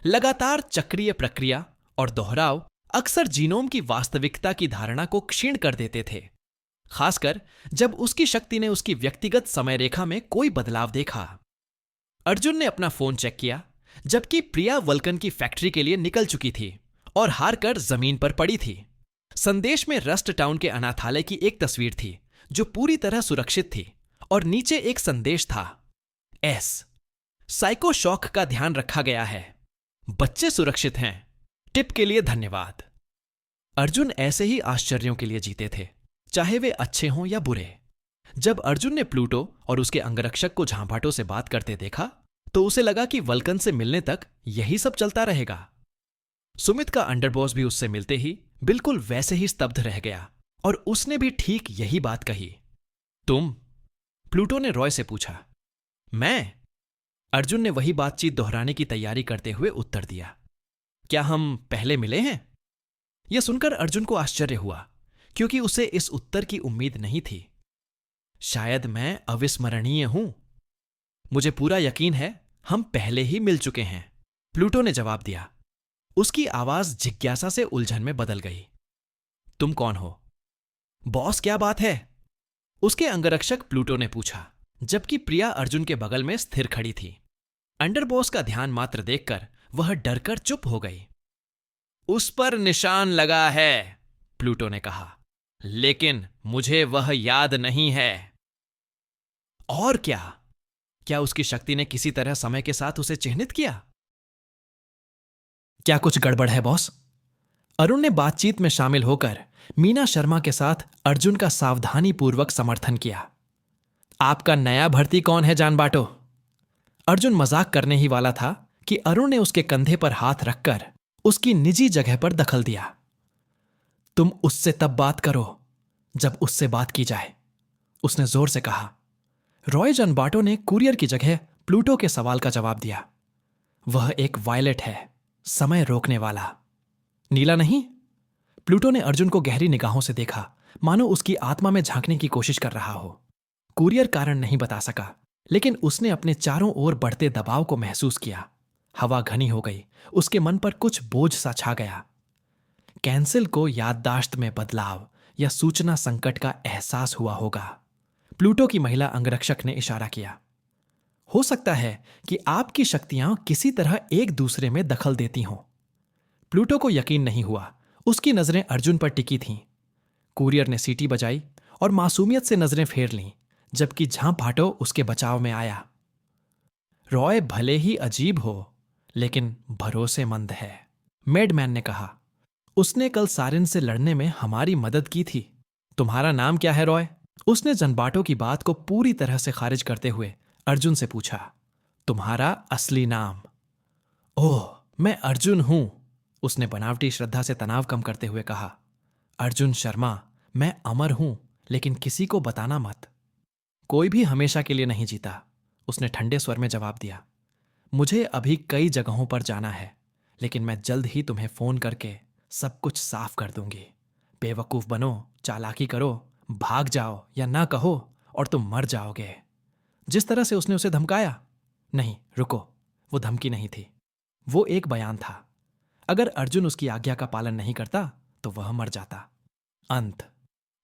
लगातार चक्रीय प्रक्रिया और दोहराव अक्सर जीनोम की वास्तविकता की धारणा को क्षीण कर देते थे, खासकर जब उसकी शक्ति ने उसकी व्यक्तिगत समय रेखा में कोई बदलाव देखा। अर्जुन ने अपना फोन चेक किया, जबकि प्रिया वल्कन की फैक्ट्री के लिए निकल चुकी थी और हारकर जमीन पर पड़ी थी। संदेश में रस्ट टाउन के अनाथालय की एक तस्वीर थी जो पूरी तरह सुरक्षित थी और नीचे एक संदेश था, एस साइको शॉक का ध्यान रखा गया है, बच्चे सुरक्षित हैं, टिप के लिए धन्यवाद। अर्जुन ऐसे ही आश्चर्यों के लिए जीते थे, चाहे वे अच्छे हों या बुरे। जब अर्जुन ने प्लूटो और उसके अंगरक्षक को झांपाटों से बात करते देखा तो उसे लगा कि वल्कन से मिलने तक यही सब चलता रहेगा। सुमित का अंडरबॉस भी उससे मिलते ही बिल्कुल वैसे ही स्तब्ध रह गया और उसने भी ठीक यही बात कही। तुम? प्लूटो ने रॉय से पूछा। मैं? अर्जुन ने वही बातचीत दोहराने की तैयारी करते हुए उत्तर दिया। क्या हम पहले मिले हैं? यह सुनकर अर्जुन को आश्चर्य हुआ, क्योंकि उसे इस उत्तर की उम्मीद नहीं थी। शायद मैं अविस्मरणीय हूं। मुझे पूरा यकीन है हम पहले ही मिल चुके हैं, प्लूटो ने जवाब दिया। उसकी आवाज जिज्ञासा से उलझन में बदल गई। तुम कौन हो? बॉस क्या बात है? उसके अंगरक्षक प्लूटो ने पूछा, जबकि प्रिया अर्जुन के बगल में स्थिर खड़ी थी। अंडरबॉस का ध्यान मात्र देखकर वह डरकर चुप हो गई। उस पर निशान लगा है, प्लूटो ने कहा, लेकिन मुझे वह याद नहीं है। और क्या? क्या उसकी शक्ति ने किसी तरह समय के साथ उसे चिह्नित किया? क्या कुछ गड़बड़ है बॉस? अरुण ने बातचीत में शामिल होकर मीना शर्मा के साथ अर्जुन का सावधानीपूर्वक समर्थन किया। आपका नया भर्ती कौन है जान बाटो? अर्जुन मजाक करने ही वाला था कि अरुण ने उसके कंधे पर हाथ रखकर उसकी निजी जगह पर दखल दिया। तुम उससे तब बात करो जब उससे बात की जाए, उसने जोर से कहा। रॉय जानबाटो ने कुरियर की जगह प्लूटो के सवाल का जवाब दिया। वह एक वायलेट है, समय रोकने वाला। नीला नहीं? प्लूटो ने अर्जुन को गहरी निगाहों से देखा, मानो उसकी आत्मा में झांकने की कोशिश कर रहा हो। कुरियर कारण नहीं बता सका, लेकिन उसने अपने चारों ओर बढ़ते दबाव को महसूस किया। हवा घनी हो गई, उसके मन पर कुछ बोझ सा छा गया। कैंसिल को याददाश्त में बदलाव या सूचना संकट का एहसास हुआ होगा। प्लूटो की महिला अंगरक्षक ने इशारा किया। हो सकता है कि आपकी शक्तियां किसी तरह एक दूसरे में दखल देती हों। प्लूटो को यकीन नहीं हुआ। उसकी नजरें अर्जुन पर टिकी थीं। कुरियर ने सीटी बजाई और मासूमियत से नजरें फेर लीं, जबकि झांपाटो उसके बचाव में आया। रॉय भले ही अजीब हो, लेकिन भरोसेमंद है, मेडमैन ने कहा। उसने कल सारिन से लड़ने में हमारी मदद की थी। तुम्हारा नाम क्या है रॉय? उसने जनबाटो की बात को पूरी तरह से खारिज करते हुए अर्जुन से पूछा। तुम्हारा असली नाम? ओह, मैं अर्जुन हूं, उसने बनावटी श्रद्धा से तनाव कम करते हुए कहा। अर्जुन शर्मा, मैं अमर हूं, लेकिन किसी को बताना मत। कोई भी हमेशा के लिए नहीं जीता, उसने ठंडे स्वर में जवाब दिया। मुझे अभी कई जगहों पर जाना है, लेकिन मैं जल्द ही तुम्हें फोन करके सब कुछ साफ कर दूंगी। बेवकूफ बनो, चालाकी करो, भाग जाओ या ना कहो और तुम मर जाओगे। जिस तरह से उसने उसे धमकाया? नहीं, रुको, वो धमकी नहीं थी, वो एक बयान था। अगर अर्जुन उसकी आज्ञा का पालन नहीं करता तो वह मर जाता। अंत।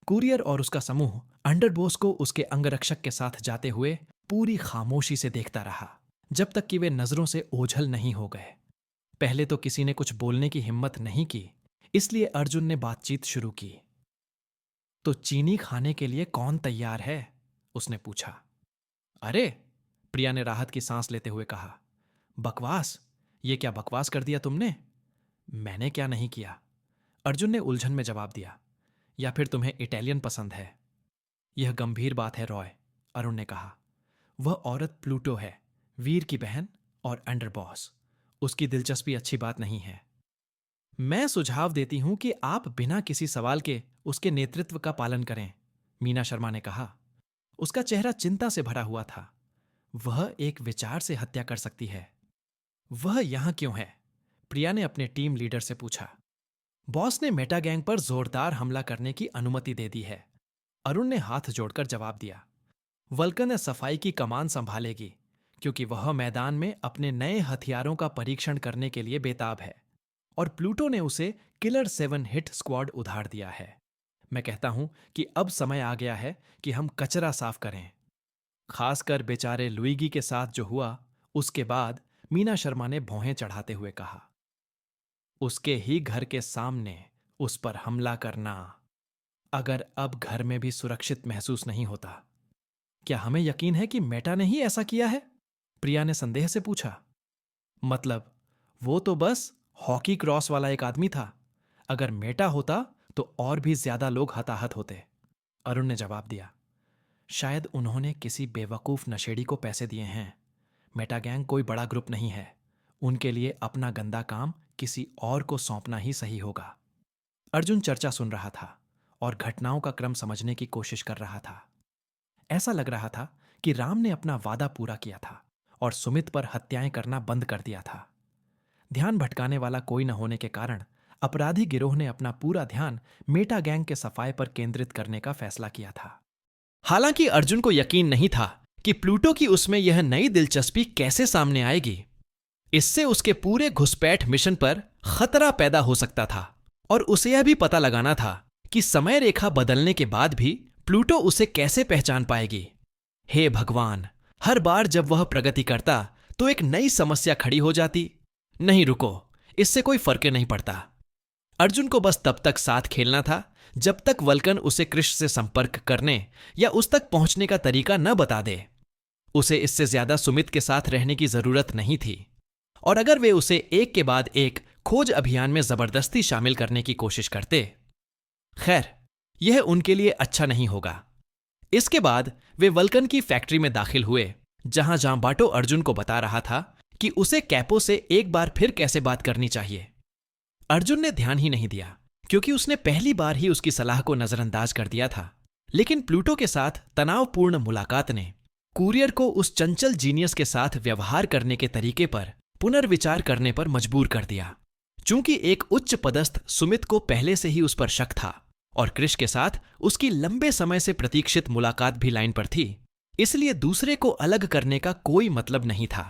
कुरियर और उसका समूह अंडरबोस को उसके अंगरक्षक के साथ जाते हुए पूरी खामोशी से देखता रहा, जब तक कि वे नजरों से ओझल नहीं हो गए। पहले तो किसी ने कुछ बोलने की हिम्मत नहीं की, इसलिए अर्जुन ने बातचीत शुरू की। तो चीनी खाने के लिए कौन तैयार है? उसने पूछा। अरे, प्रिया ने राहत की सांस लेते हुए कहा, बकवास? ये क्या बकवास कर दिया तुमने? मैंने क्या नहीं किया? अर्जुन ने उलझन में जवाब दिया। या फिर तुम्हें इटालियन पसंद है? यह गंभीर बात है रॉय, अरुण ने कहा। वह औरत प्लूटो है, वीर की बहन और अंडरबॉस। उसकी दिलचस्पी अच्छी बात नहीं है। मैं सुझाव देती हूं कि आप बिना किसी सवाल के उसके नेतृत्व का पालन करें, मीना शर्मा ने कहा। उसका चेहरा चिंता से भरा हुआ था। वह एक विचार से हत्या कर सकती है। वह यहां क्यों है? प्रिया ने अपने टीम लीडर से पूछा। बॉस ने मेटा गैंग पर जोरदार हमला करने की अनुमति दे दी है, अरुण ने हाथ जोड़कर जवाब दिया। वल्कन सफाई की कमान संभालेगी, क्योंकि वह मैदान में अपने नए हथियारों का परीक्षण करने के लिए बेताब है, और प्लूटो ने उसे किलर 7 हिट स्क्वाड उधार दिया है। मैं कहता हूं कि अब समय आ गया है कि हम कचरा साफ करें। खासकर बेचारे लुइगी के साथ जो हुआ, उसके बाद मीना शर्मा ने भौहें चढ़ाते हुए कहा। उसके ही घर के सामने उस पर हमला करना। अगर अब घर में भी सुरक्षित महसूस नहीं होता। क्या हमें यकीन है कि मेटा ने ही ऐसा किया है? प्रिया ने संदेह से पूछा। मतलब, वो तो बस हॉकी क्रॉस वाला एक आदमी था। अगर मेटा होता तो और भी ज्यादा लोग हताहत होते, अरुण ने जवाब दिया। शायद उन्होंने किसी बेवकूफ नशेड़ी को पैसे दिए हैं। मेटा गैंग कोई बड़ा ग्रुप नहीं है। उनके लिए अपना गंदा काम किसी और को सौंपना ही सही होगा। अर्जुन चर्चा सुन रहा था और घटनाओं का क्रम समझने की कोशिश कर रहा था। ऐसा लग रहा था कि राम ने अपना वादा पूरा किया था और सुमित पर हत्याएं करना बंद कर दिया था। ध्यान भटकाने वाला कोई न होने के कारण अपराधी गिरोह ने अपना पूरा ध्यान मेटा गैंग के सफाई पर केंद्रित करने का फैसला किया था। हालांकि अर्जुन को यकीन नहीं था कि प्लूटो की उसमें यह नई दिलचस्पी कैसे सामने आएगी। इससे उसके पूरे घुसपैठ मिशन पर खतरा पैदा हो सकता था, और उसे यह भी पता लगाना था कि समय रेखा बदलने के बाद भी प्लूटो उसे कैसे पहचान पाएगी। हे भगवान, हर बार जब वह प्रगति करता तो एक नई समस्या खड़ी हो जाती। नहीं रुको, इससे कोई फर्क नहीं पड़ता। अर्जुन को बस तब तक साथ खेलना था जब तक वल्कन उसे कृष्ण से संपर्क करने या उस तक पहुंचने का तरीका न बता दे। उसे इससे ज्यादा सुमित के साथ रहने की जरूरत नहीं थी, और अगर वे उसे एक के बाद एक खोज अभियान में जबरदस्ती शामिल करने की कोशिश करते, खैर, यह उनके लिए अच्छा नहीं होगा। इसके बाद वे वल्कन की फैक्ट्री में दाखिल हुए, जहां जाम्बाटो अर्जुन को बता रहा था कि उसे कैपो से एक बार फिर कैसे बात करनी चाहिए। अर्जुन ने ध्यान ही नहीं दिया, क्योंकि उसने पहली बार ही उसकी सलाह को नजरअंदाज कर दिया था। लेकिन प्लूटो के साथ तनावपूर्ण मुलाकात ने कुरियर को उस चंचल जीनियस के साथ व्यवहार करने के तरीके पर पुनर्विचार करने पर मजबूर कर दिया। चूंकि एक उच्च पदस्थ सुमित को पहले से ही उस पर शक था, और कृष के साथ उसकी लंबे समय से प्रतीक्षित मुलाकात भी लाइन पर थी, इसलिए दूसरे को अलग करने का कोई मतलब नहीं था।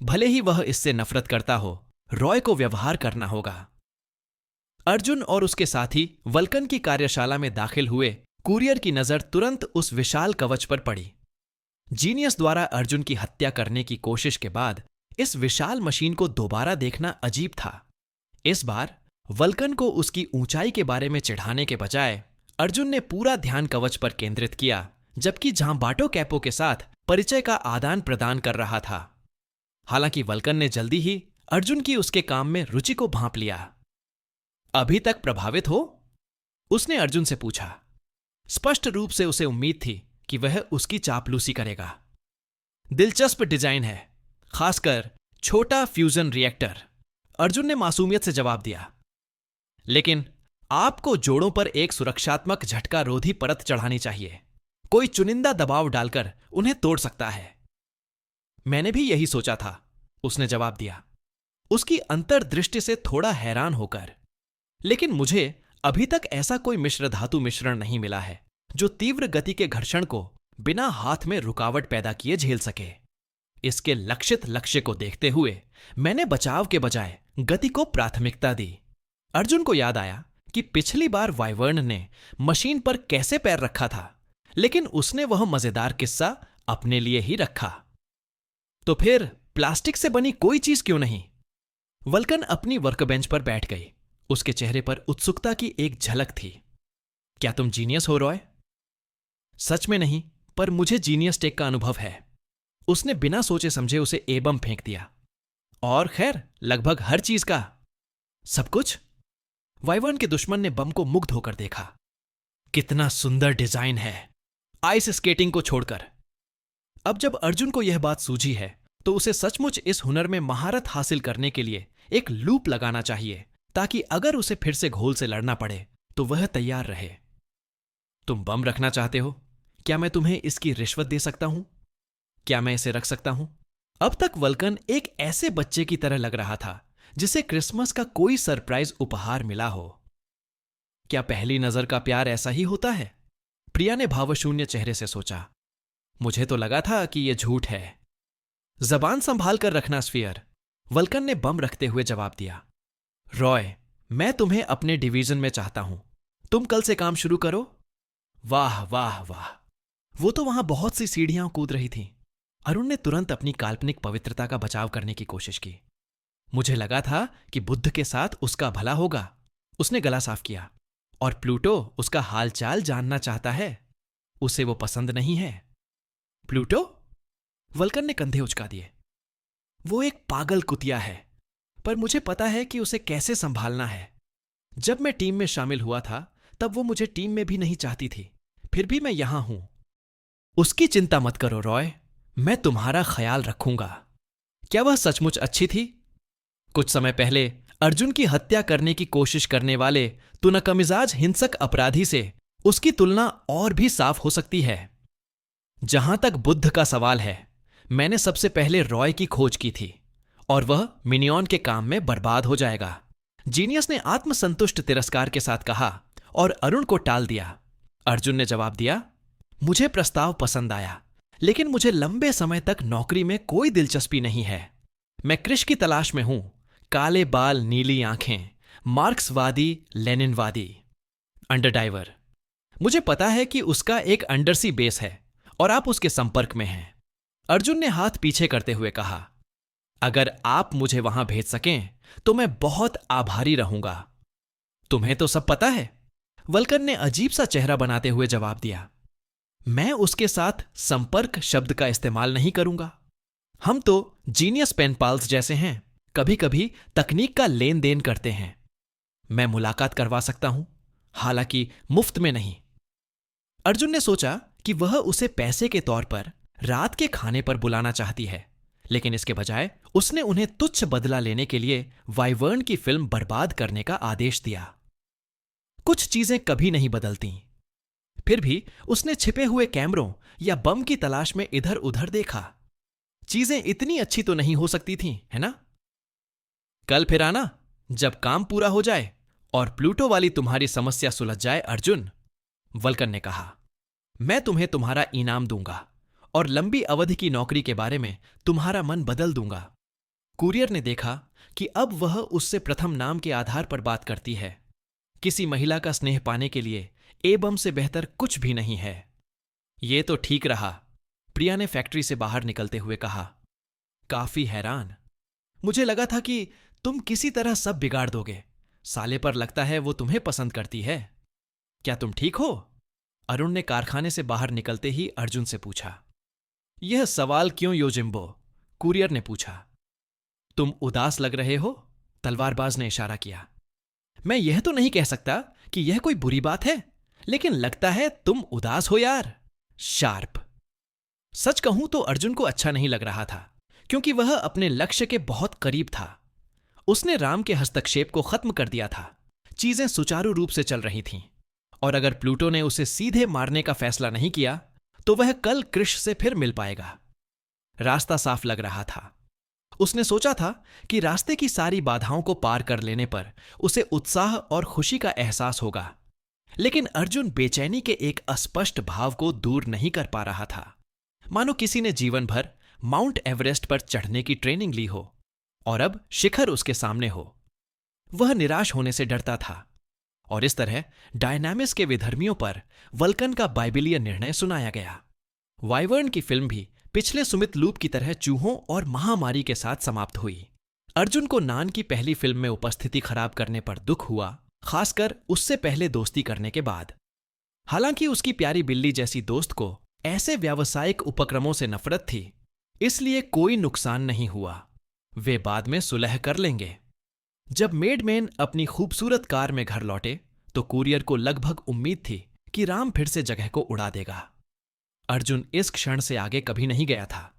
भले ही वह इससे नफरत करता हो, रॉय को व्यवहार करना होगा। अर्जुन और उसके साथी वल्कन की कार्यशाला में दाखिल हुए। कुरियर की नजर तुरंत उस विशाल कवच पर पड़ी। जीनियस द्वारा अर्जुन की हत्या करने की कोशिश के बाद इस विशाल मशीन को दोबारा देखना अजीब था। इस बार वल्कन को उसकी ऊंचाई के बारे में चिढ़ाने के बजाय अर्जुन ने पूरा ध्यान कवच पर केंद्रित किया, जबकि जाम्बाटो कैपो के साथ परिचय का आदान प्रदान कर रहा था। हालांकि वल्कन ने जल्दी ही अर्जुन की उसके काम में रुचि को भांप लिया। अभी तक प्रभावित हो? उसने अर्जुन से पूछा। स्पष्ट रूप से उसे उम्मीद थी कि वह उसकी चापलूसी करेगा। दिलचस्प डिजाइन है, खासकर छोटा फ्यूजन रिएक्टर, अर्जुन ने मासूमियत से जवाब दिया। लेकिन आपको जोड़ों पर एक सुरक्षात्मक झटका रोधी परत चढ़ानी चाहिए। कोई चुनिंदा दबाव डालकर उन्हें तोड़ सकता है। मैंने भी यही सोचा था, उसने जवाब दिया, उसकी अंतर्दृष्टि से थोड़ा हैरान होकर। लेकिन मुझे अभी तक ऐसा कोई मिश्र धातु मिश्रण नहीं मिला है जो तीव्र गति के घर्षण को बिना हाथ में रुकावट पैदा किए झेल सके। इसके लक्षित लक्ष्य को देखते हुए मैंने बचाव के बजाय गति को प्राथमिकता दी। अर्जुन को याद आया कि पिछली बार वाइवर्न ने मशीन पर कैसे पैर रखा था, लेकिन उसने वह मजेदार किस्सा अपने लिए ही रखा। तो फिर प्लास्टिक से बनी कोई चीज क्यों नहीं? वल्कन अपनी वर्कबेंच पर बैठ गई। उसके चेहरे पर उत्सुकता की एक झलक थी। क्या तुम जीनियस हो, रॉय? सच में नहीं, पर मुझे जीनियस टेक का अनुभव है। उसने बिना सोचे समझे उसे एबम फेंक दिया। और खैर, लगभग हर चीज का। सब कुछ? वाइवर्न के दुश्मन ने बम को मुग्ध होकर देखा। कितना सुंदर डिजाइन है, आइस स्केटिंग को छोड़कर। अब जब अर्जुन को यह बात सूझी है तो उसे सचमुच इस हुनर में महारत हासिल करने के लिए एक लूप लगाना चाहिए, ताकि अगर उसे फिर से घोल से लड़ना पड़े तो वह तैयार रहे। तुम बम रखना चाहते हो? क्या मैं तुम्हें इसकी रिश्वत दे सकता हूं? क्या मैं इसे रख सकता हूं? अब तक वल्कन एक ऐसे बच्चे की तरह लग रहा था जिसे क्रिसमस का कोई सरप्राइज उपहार मिला हो। क्या पहली नजर का प्यार ऐसा ही होता है? प्रिया ने भावशून्य चेहरे से सोचा। मुझे तो लगा था कि यह झूठ है। जबान संभाल कर रखना स्फीयर, वल्कन ने बम रखते हुए जवाब दिया। रॉय, मैं तुम्हें अपने डिवीजन में चाहता हूं। तुम कल से काम शुरू करो। वाह वाह वाह, वो तो वहां बहुत सी सीढ़ियां कूद रही थीं। अरुण ने तुरंत अपनी काल्पनिक पवित्रता का बचाव करने की कोशिश की। मुझे लगा था कि बुद्ध के साथ उसका भला होगा। उसने गला साफ किया। और प्लूटो उसका हालचाल जानना चाहता है। उसे वो पसंद नहीं है। प्लूटो? वल्कन ने कंधे उचका दिए। वो एक पागल कुतिया है, पर मुझे पता है कि उसे कैसे संभालना है। जब मैं टीम में शामिल हुआ था तब वो मुझे टीम में भी नहीं चाहती थी, फिर भी मैं यहां हूं। उसकी चिंता मत करो रॉय, मैं तुम्हारा ख्याल रखूंगा। क्या वह सचमुच अच्छी थी? कुछ समय पहले अर्जुन की हत्या करने की कोशिश करने वाले तुनकमिजाज हिंसक अपराधी से उसकी तुलना और भी साफ हो सकती है। जहां तक बुद्ध का सवाल है, मैंने सबसे पहले रॉय की खोज की थी और वह मिनियॉन के काम में बर्बाद हो जाएगा। जीनियस ने आत्मसंतुष्ट तिरस्कार के साथ कहा और अरुण को टाल दिया। अर्जुन ने जवाब दिया, मुझे प्रस्ताव पसंद आया, लेकिन मुझे लंबे समय तक नौकरी में कोई दिलचस्पी नहीं है। मैं कृष की तलाश में हूं। काले बाल, नीली आंखें, मार्क्सवादी, लेनिनवादी, अंडरडाइवर। मुझे पता है कि उसका एक अंडरसी बेस है और आप उसके संपर्क में हैं। अर्जुन ने हाथ पीछे करते हुए कहा, अगर आप मुझे वहां भेज सकें तो मैं बहुत आभारी रहूंगा। तुम्हें तो सब पता है, वल्कन ने अजीब सा चेहरा बनाते हुए जवाब दिया। मैं उसके साथ संपर्क शब्द का इस्तेमाल नहीं करूंगा। हम तो जीनियस पेन पाल्स जैसे हैं, कभी कभी तकनीक का लेन देन करते हैं। मैं मुलाकात करवा सकता हूं, हालांकि मुफ्त में नहीं। अर्जुन ने सोचा कि वह उसे पैसे के तौर पर रात के खाने पर बुलाना चाहती है, लेकिन इसके बजाय उसने उन्हें तुच्छ बदला लेने के लिए वाइवर्न की फिल्म बर्बाद करने का आदेश दिया। कुछ चीजें कभी नहीं बदलती। फिर भी उसने छिपे हुए कैमरों या बम की तलाश में इधर उधर देखा। चीजें इतनी अच्छी तो नहीं हो सकती थीं, है ना? कल फिर आना, जब काम पूरा हो जाए और प्लूटो वाली तुम्हारी समस्या सुलझ जाए। अर्जुन, वल्कन ने कहा, मैं तुम्हें तुम्हारा इनाम दूंगा और लंबी अवधि की नौकरी के बारे में तुम्हारा मन बदल दूंगा। कुरियर ने देखा कि अब वह उससे प्रथम नाम के आधार पर बात करती है। किसी महिला का स्नेह पाने के लिए एबम से बेहतर कुछ भी नहीं है। ये तो ठीक रहा, प्रिया ने फैक्ट्री से बाहर निकलते हुए कहा, काफी हैरान। मुझे लगा था कि तुम किसी तरह सब बिगाड़ दोगे। साले पर लगता है वो तुम्हें पसंद करती है। क्या तुम ठीक हो? अरुण ने कारखाने से बाहर निकलते ही अर्जुन से पूछा। यह सवाल क्यों योजिम्बो? कुरियर ने पूछा। तुम उदास लग रहे हो? तलवारबाज ने इशारा किया। मैं यह तो नहीं कह सकता कि यह कोई बुरी बात है, लेकिन लगता है तुम उदास हो यार। शार्प। सच कहूं तो अर्जुन को अच्छा नहीं लग रहा था, क्योंकि वह अपने लक्ष्य के बहुत करीब था। उसने राम के हस्तक्षेप को खत्म कर दिया था। चीजें सुचारू रूप से चल रही थीं, और अगर प्लूटो ने उसे सीधे मारने का फैसला नहीं किया तो वह कल कृष से फिर मिल पाएगा। रास्ता साफ लग रहा था। उसने सोचा था कि रास्ते की सारी बाधाओं को पार कर लेने पर उसे उत्साह और खुशी का एहसास होगा, लेकिन अर्जुन बेचैनी के एक अस्पष्ट भाव को दूर नहीं कर पा रहा था, मानो किसी ने जीवन भर माउंट एवरेस्ट पर चढ़ने की ट्रेनिंग ली हो और अब शिखर उसके सामने हो। वह निराश होने से डरता था और इस तरह डायनामिक्स के विधर्मियों पर वल्कन का बाइबिलीय निर्णय सुनाया गया। वाइवर्न की फिल्म भी पिछले सुमित लूप की तरह चूहों और महामारी के साथ समाप्त हुई। अर्जुन को नान की पहली फिल्म में उपस्थिति खराब करने पर दुख हुआ, खासकर उससे पहले दोस्ती करने के बाद। हालांकि उसकी प्यारी बिल्ली जैसी दोस्त को ऐसे व्यावसायिक उपक्रमों से नफरत थी, इसलिए कोई नुकसान नहीं हुआ। वे बाद में सुलह कर लेंगे। जब मेडमैन अपनी खूबसूरत कार में घर लौटे तो कुरियर को लगभग उम्मीद थी कि राम फिर से जगह को उड़ा देगा। अर्जुन इस क्षण से आगे कभी नहीं गया था,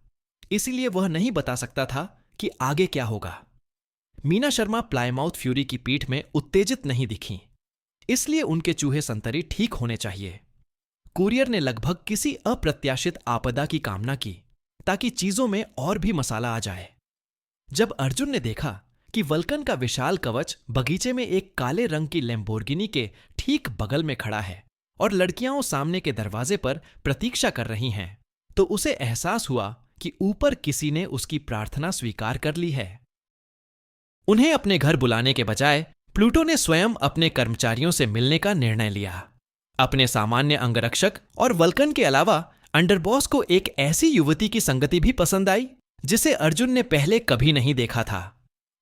इसीलिए वह नहीं बता सकता था कि आगे क्या होगा। मीना शर्मा प्लाईमाउथ फ्यूरी की पीठ में उत्तेजित नहीं दिखीं, इसलिए उनके चूहे संतरी ठीक होने चाहिए। कुरियर ने लगभग किसी अप्रत्याशित आपदा की कामना की ताकि चीजों में और भी मसाला आ जाए। जब अर्जुन ने देखा कि वल्कन का विशाल कवच बगीचे में एक काले रंग की लैम्बोर्गिनी के ठीक बगल में खड़ा है और लड़कियां सामने के दरवाजे पर प्रतीक्षा कर रही हैं, तो उसे एहसास हुआ कि ऊपर किसी ने उसकी प्रार्थना स्वीकार कर ली है। उन्हें अपने घर बुलाने के बजाय प्लूटो ने स्वयं अपने कर्मचारियों से मिलने का निर्णय लिया। अपने सामान्य अंगरक्षक और वल्कन के अलावा अंडरबॉस को एक ऐसी युवती की संगति भी पसंद आई जिसे अर्जुन ने पहले कभी नहीं देखा था।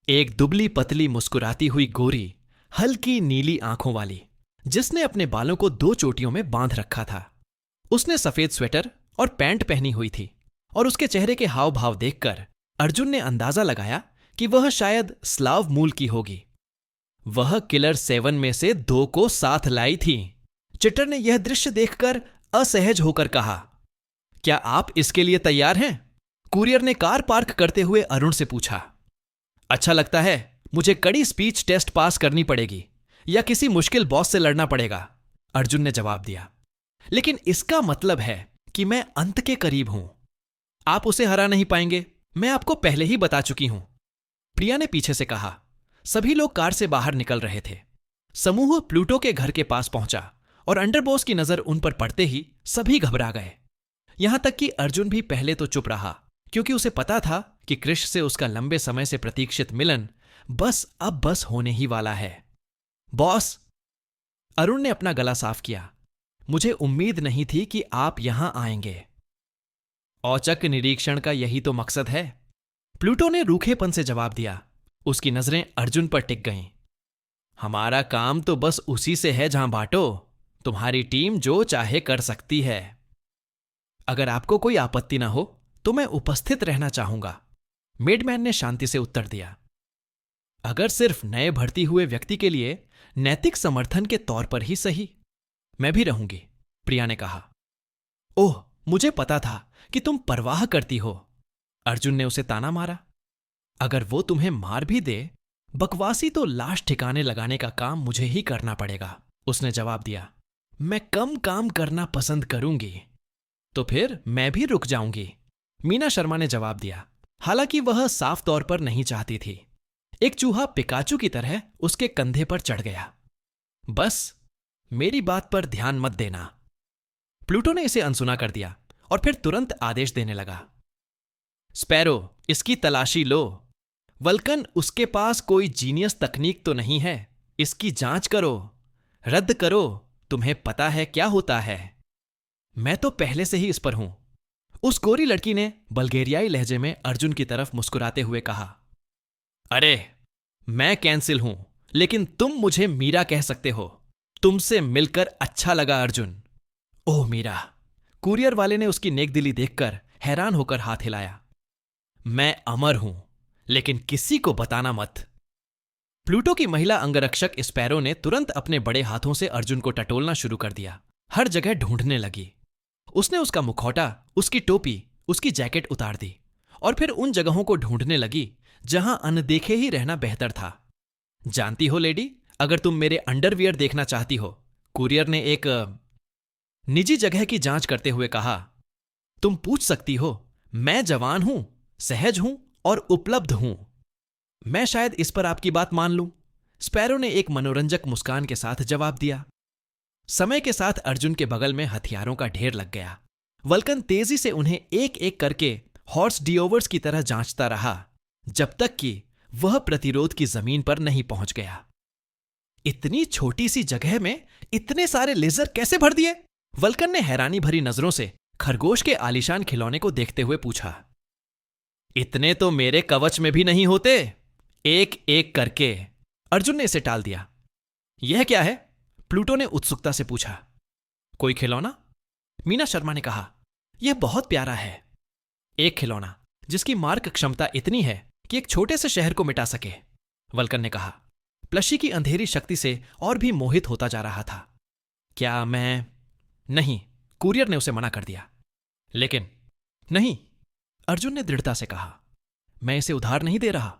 एक दुबली पतली मुस्कुराती हुई गोरी, हल्की नीली आंखों वाली, जिसने अपने बालों को 2 चोटियों में बांध रखा था। उसने सफेद स्वेटर और पैंट पहनी हुई थी और उसके चेहरे के हाव भाव देखकर अर्जुन ने अंदाजा लगाया कि वह शायद स्लाव मूल की होगी। वह किलर 7 में से 2 को साथ लाई थी। चिटर ने यह दृश्य देखकर असहज होकर कहा, क्या आप इसके लिए तैयार हैं? कुरियर ने कार पार्क करते हुए अरुण से पूछा। अच्छा लगता है, मुझे कड़ी स्पीच टेस्ट पास करनी पड़ेगी या किसी मुश्किल बॉस से लड़ना पड़ेगा, अर्जुन ने जवाब दिया। लेकिन इसका मतलब है कि मैं अंत के करीब हूं। आप उसे हरा नहीं पाएंगे, मैं आपको पहले ही बता चुकी हूं, प्रिया ने पीछे से कहा। सभी लोग कार से बाहर निकल रहे थे। समूह प्लूटो के घर के पास पहुंचा और अंडरबॉस की नजर उन पर पड़ते ही सभी घबरा गए। यहां तक कि अर्जुन भी पहले तो चुप रहा, क्योंकि उसे पता था कि कृष से उसका लंबे समय से प्रतीक्षित मिलन अब बस होने ही वाला है। बॉस, अरुण ने अपना गला साफ किया, मुझे उम्मीद नहीं थी कि आप यहां आएंगे। औचक निरीक्षण का यही तो मकसद है, प्लूटो ने रूखेपन से जवाब दिया। उसकी नजरें अर्जुन पर टिक गईं। हमारा काम तो बस उसी से है जहां बांटो, तुम्हारी टीम जो चाहे कर सकती है। अगर आपको कोई आपत्ति ना हो तो मैं उपस्थित रहना चाहूंगा, मेडमैन ने शांति से उत्तर दिया। अगर सिर्फ नए भर्ती हुए व्यक्ति के लिए नैतिक समर्थन के तौर पर ही सही, मैं भी रहूंगी, प्रिया ने कहा। ओह, मुझे पता था कि तुम परवाह करती हो, अर्जुन ने उसे ताना मारा। अगर वो तुम्हें मार भी दे, बकवासी तो लाश ठिकाने लगाने का काम मुझे ही करना पड़ेगा, उसने जवाब दिया। मैं कम काम करना पसंद करूंगी। तो फिर मैं भी रुक जाऊंगी, मीना शर्मा ने जवाब दिया। हालांकि वह साफ तौर पर नहीं चाहती थी। एक चूहा पिकाचू की तरह उसके कंधे पर चढ़ गया। बस मेरी बात पर ध्यान मत देना, प्लूटो ने इसे अनसुना कर दिया और फिर तुरंत आदेश देने लगा। स्पैरो, इसकी तलाशी लो। वल्कन, उसके पास कोई जीनियस तकनीक तो नहीं है, इसकी जांच करो, रद्द करो, तुम्हें पता है क्या होता है। मैं तो पहले से ही इस पर हूं, उस गोरी लड़की ने बल्गेरियाई लहजे में अर्जुन की तरफ मुस्कुराते हुए कहा। अरे, मैं कैंसिल हूं, लेकिन तुम मुझे मीरा कह सकते हो। तुमसे मिलकर अच्छा लगा अर्जुन। ओह मीरा, कुरियर वाले ने उसकी नेकदिली देखकर हैरान होकर हाथ हिलाया। मैं अमर हूं, लेकिन किसी को बताना मत। प्लूटो की महिला अंगरक्षक स्पैरो ने तुरंत अपने बड़े हाथों से अर्जुन को टटोलना शुरू कर दिया। हर जगह ढूंढने लगी। उसने उसका मुखौटा, उसकी टोपी, उसकी जैकेट उतार दी और फिर उन जगहों को ढूंढने लगी जहां अनदेखे ही रहना बेहतर था। जानती हो लेडी, अगर तुम मेरे अंडरवियर देखना चाहती हो, कुरियर ने एक निजी जगह की जांच करते हुए कहा, तुम पूछ सकती हो। मैं जवान हूं, सहज हूं और उपलब्ध हूं। मैं शायद इस पर आपकी बात मान लूं, स्पैरो ने एक मनोरंजक मुस्कान के साथ जवाब दिया। समय के साथ अर्जुन के बगल में हथियारों का ढेर लग गया। वल्कन तेजी से उन्हें एक एक करके हॉर्स डिओवर्स की तरह जांचता रहा, जब तक कि वह प्रतिरोध की जमीन पर नहीं पहुंच गया। इतनी छोटी सी जगह में इतने सारे लेजर कैसे भर दिए? वल्कन ने हैरानी भरी नजरों से खरगोश के आलीशान खिलौने को देखते हुए पूछा। इतने तो मेरे कवच में भी नहीं होते। एक एक करके। अर्जुन ने इसे टाल दिया। यह क्या है? प्लूटो ने उत्सुकता से पूछा। कोई खिलौना? मीना शर्मा ने कहा। यह बहुत प्यारा है। एक खिलौना जिसकी मार्क क्षमता इतनी है कि एक छोटे से शहर को मिटा सके, वल्कन ने कहा। प्लशी की अंधेरी शक्ति से और भी मोहित होता जा रहा था। क्या मैं? नहीं, कुरियर ने उसे मना कर दिया। लेकिन नहीं, अर्जुन ने दृढ़ता से कहा, मैं इसे उधार नहीं दे रहा।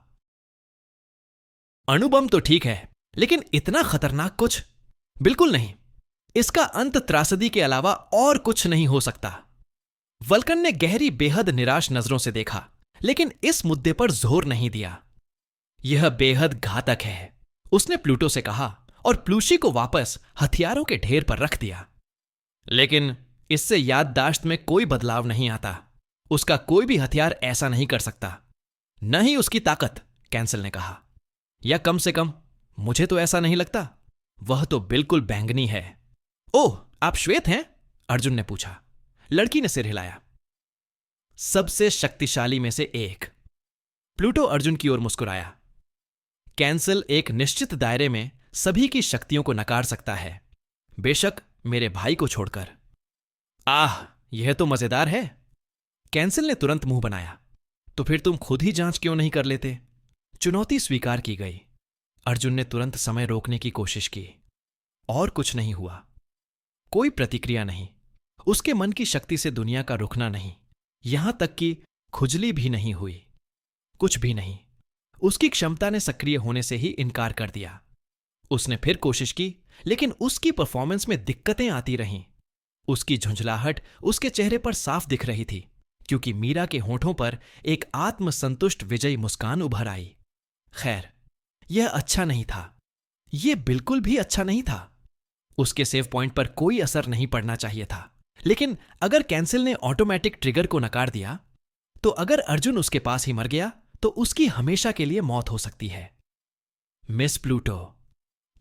अणुबम तो ठीक है, लेकिन इतना खतरनाक कुछ? बिल्कुल नहीं। इसका अंत त्रासदी के अलावा और कुछ नहीं हो सकता। वल्कन ने गहरी बेहद निराश नजरों से देखा, लेकिन इस मुद्दे पर जोर नहीं दिया। यह बेहद घातक है, उसने प्लूटो से कहा और प्लूशी को वापस हथियारों के ढेर पर रख दिया। लेकिन इससे याददाश्त में कोई बदलाव नहीं आता। उसका कोई भी हथियार ऐसा नहीं कर सकता, न ही उसकी ताकत, कैंसल ने कहा। या कम से कम मुझे तो ऐसा नहीं लगता। वह तो बिल्कुल बैंगनी है। ओह, आप श्वेत हैं? अर्जुन ने पूछा। लड़की ने सिर हिलाया। सबसे शक्तिशाली में से एक। प्लूटो अर्जुन की ओर मुस्कुराया। कैंसल एक निश्चित दायरे में सभी की शक्तियों को नकार सकता है, बेशक मेरे भाई को छोड़कर। आह, यह तो मजेदार है। कैंसल ने तुरंत मुंह बनाया। तो फिर तुम खुद ही जांच क्यों नहीं कर लेते? चुनौती स्वीकार की गई। अर्जुन ने तुरंत समय रोकने की कोशिश की। और कुछ नहीं हुआ। कोई प्रतिक्रिया नहीं। उसके मन की शक्ति से दुनिया का रुकना नहीं, यहां तक कि खुजली भी नहीं हुई। कुछ भी नहीं। उसकी क्षमता ने सक्रिय होने से ही इनकार कर दिया। उसने फिर कोशिश की, लेकिन उसकी परफॉर्मेंस में दिक्कतें आती रहीं। उसकी झुंझलाहट उसके चेहरे पर साफ दिख रही थी, क्योंकि मीरा के होठों पर एक आत्मसंतुष्ट विजयी मुस्कान उभर आई। खैर, यह अच्छा नहीं था। यह बिल्कुल भी अच्छा नहीं था। उसके सेव पॉइंट पर कोई असर नहीं पड़ना चाहिए था। लेकिन अगर कैंसिल ने ऑटोमेटिक ट्रिगर को नकार दिया, तो अगर अर्जुन उसके पास ही मर गया, तो उसकी हमेशा के लिए मौत हो सकती है। मिस प्लूटो,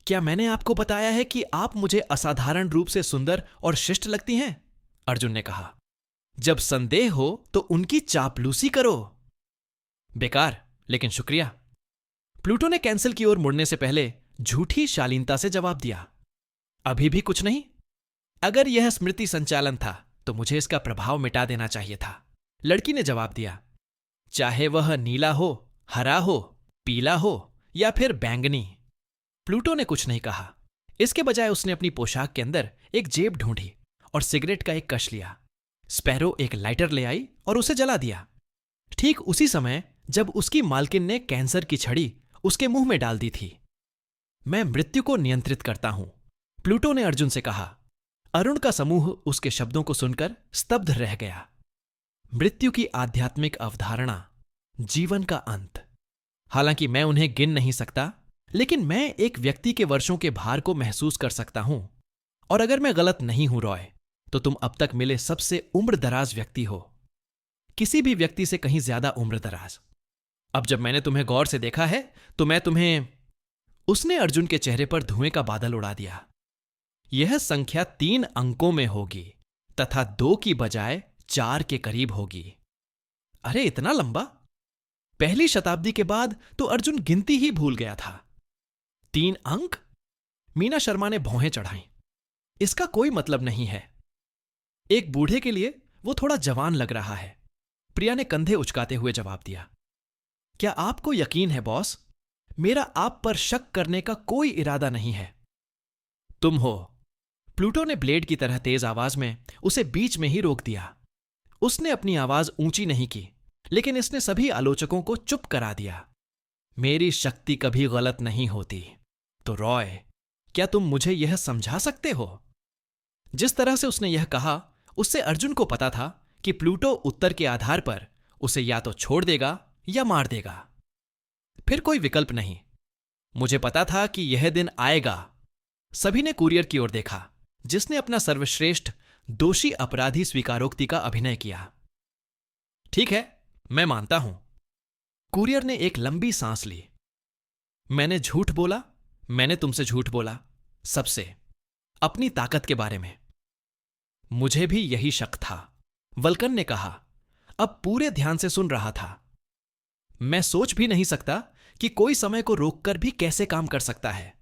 क्या मैंने आपको बताया है कि आप मुझे असाधारण रूप से सुंदर और शिष्ट लगती हैं? अर्जुन ने कहा। जब संदेह हो तो उनकी चापलूसी करो। बेकार, लेकिन शुक्रिया। प्लूटो ने कैंसिल की ओर मुड़ने से पहले झूठी शालीनता से जवाब दिया। अभी भी कुछ नहीं? अगर यह स्मृति संचालन था तो मुझे इसका प्रभाव मिटा देना चाहिए था, लड़की ने जवाब दिया। चाहे वह नीला हो, हरा हो, पीला हो या फिर बैंगनी। प्लूटो ने कुछ नहीं कहा। इसके बजाय उसने अपनी पोशाक के अंदर एक जेब ढूंढी और सिगरेट का एक कश लिया। स्पैरो एक लाइटर ले आई और उसे जला दिया। ठीक उसी समय जब उसकी मालकिन ने कैंसर की छड़ी उसके मुंह में डाल दी थी। मैं मृत्यु को नियंत्रित करता हूं, प्लूटो ने अर्जुन से कहा। अरुण का समूह उसके शब्दों को सुनकर स्तब्ध रह गया। मृत्यु की आध्यात्मिक अवधारणा, जीवन का अंत। हालांकि मैं उन्हें गिन नहीं सकता, लेकिन मैं एक व्यक्ति के वर्षों के भार को महसूस कर सकता हूं। और अगर मैं गलत नहीं हूं रॉय, तो तुम अब तक मिले सबसे उम्रदराज व्यक्ति हो। किसी भी व्यक्ति से कहीं ज्यादा उम्रदराज। अब जब मैंने तुम्हें गौर से देखा है तो मैं तुम्हें। उसने अर्जुन के चेहरे पर धुएं का बादल उड़ा दिया। यह संख्या 3 अंकों में होगी तथा 2 की बजाय 4 के करीब होगी। अरे इतना लंबा? पहली शताब्दी के बाद तो अर्जुन गिनती ही भूल गया था। 3 अंक? मीना शर्मा ने भौहें चढ़ाईं। इसका कोई मतलब नहीं है। एक बूढ़े के लिए वो थोड़ा जवान लग रहा है, प्रिया ने कंधे उचकाते हुए जवाब दिया। क्या आपको यकीन है बॉस? मेरा आप पर शक करने का कोई इरादा नहीं है। तुम हो। प्लूटो ने ब्लेड की तरह तेज आवाज में उसे बीच में ही रोक दिया। उसने अपनी आवाज ऊंची नहीं की, लेकिन इसने सभी आलोचकों को चुप करा दिया। मेरी शक्ति कभी गलत नहीं होती। तो रॉय, क्या तुम मुझे यह समझा सकते हो? जिस तरह से उसने यह कहा, उससे अर्जुन को पता था कि प्लूटो उत्तर के आधार पर उसे या तो छोड़ देगा या मार देगा। फिर कोई विकल्प नहीं। मुझे पता था कि यह दिन आएगा। सभी ने कुरियर की ओर देखा, जिसने अपना सर्वश्रेष्ठ दोषी अपराधी स्वीकारोक्ति का अभिनय किया। ठीक है, मैं मानता हूं। कुरियर ने एक लंबी सांस ली। मैंने झूठ बोला, मैंने तुमसे झूठ बोला, सबसे, अपनी ताकत के बारे में। मुझे भी यही शक था, वल्कन ने कहा, अब पूरे ध्यान से सुन रहा था। मैं सोच भी नहीं सकता कि कोई समय को रोककर भी कैसे काम कर सकता है।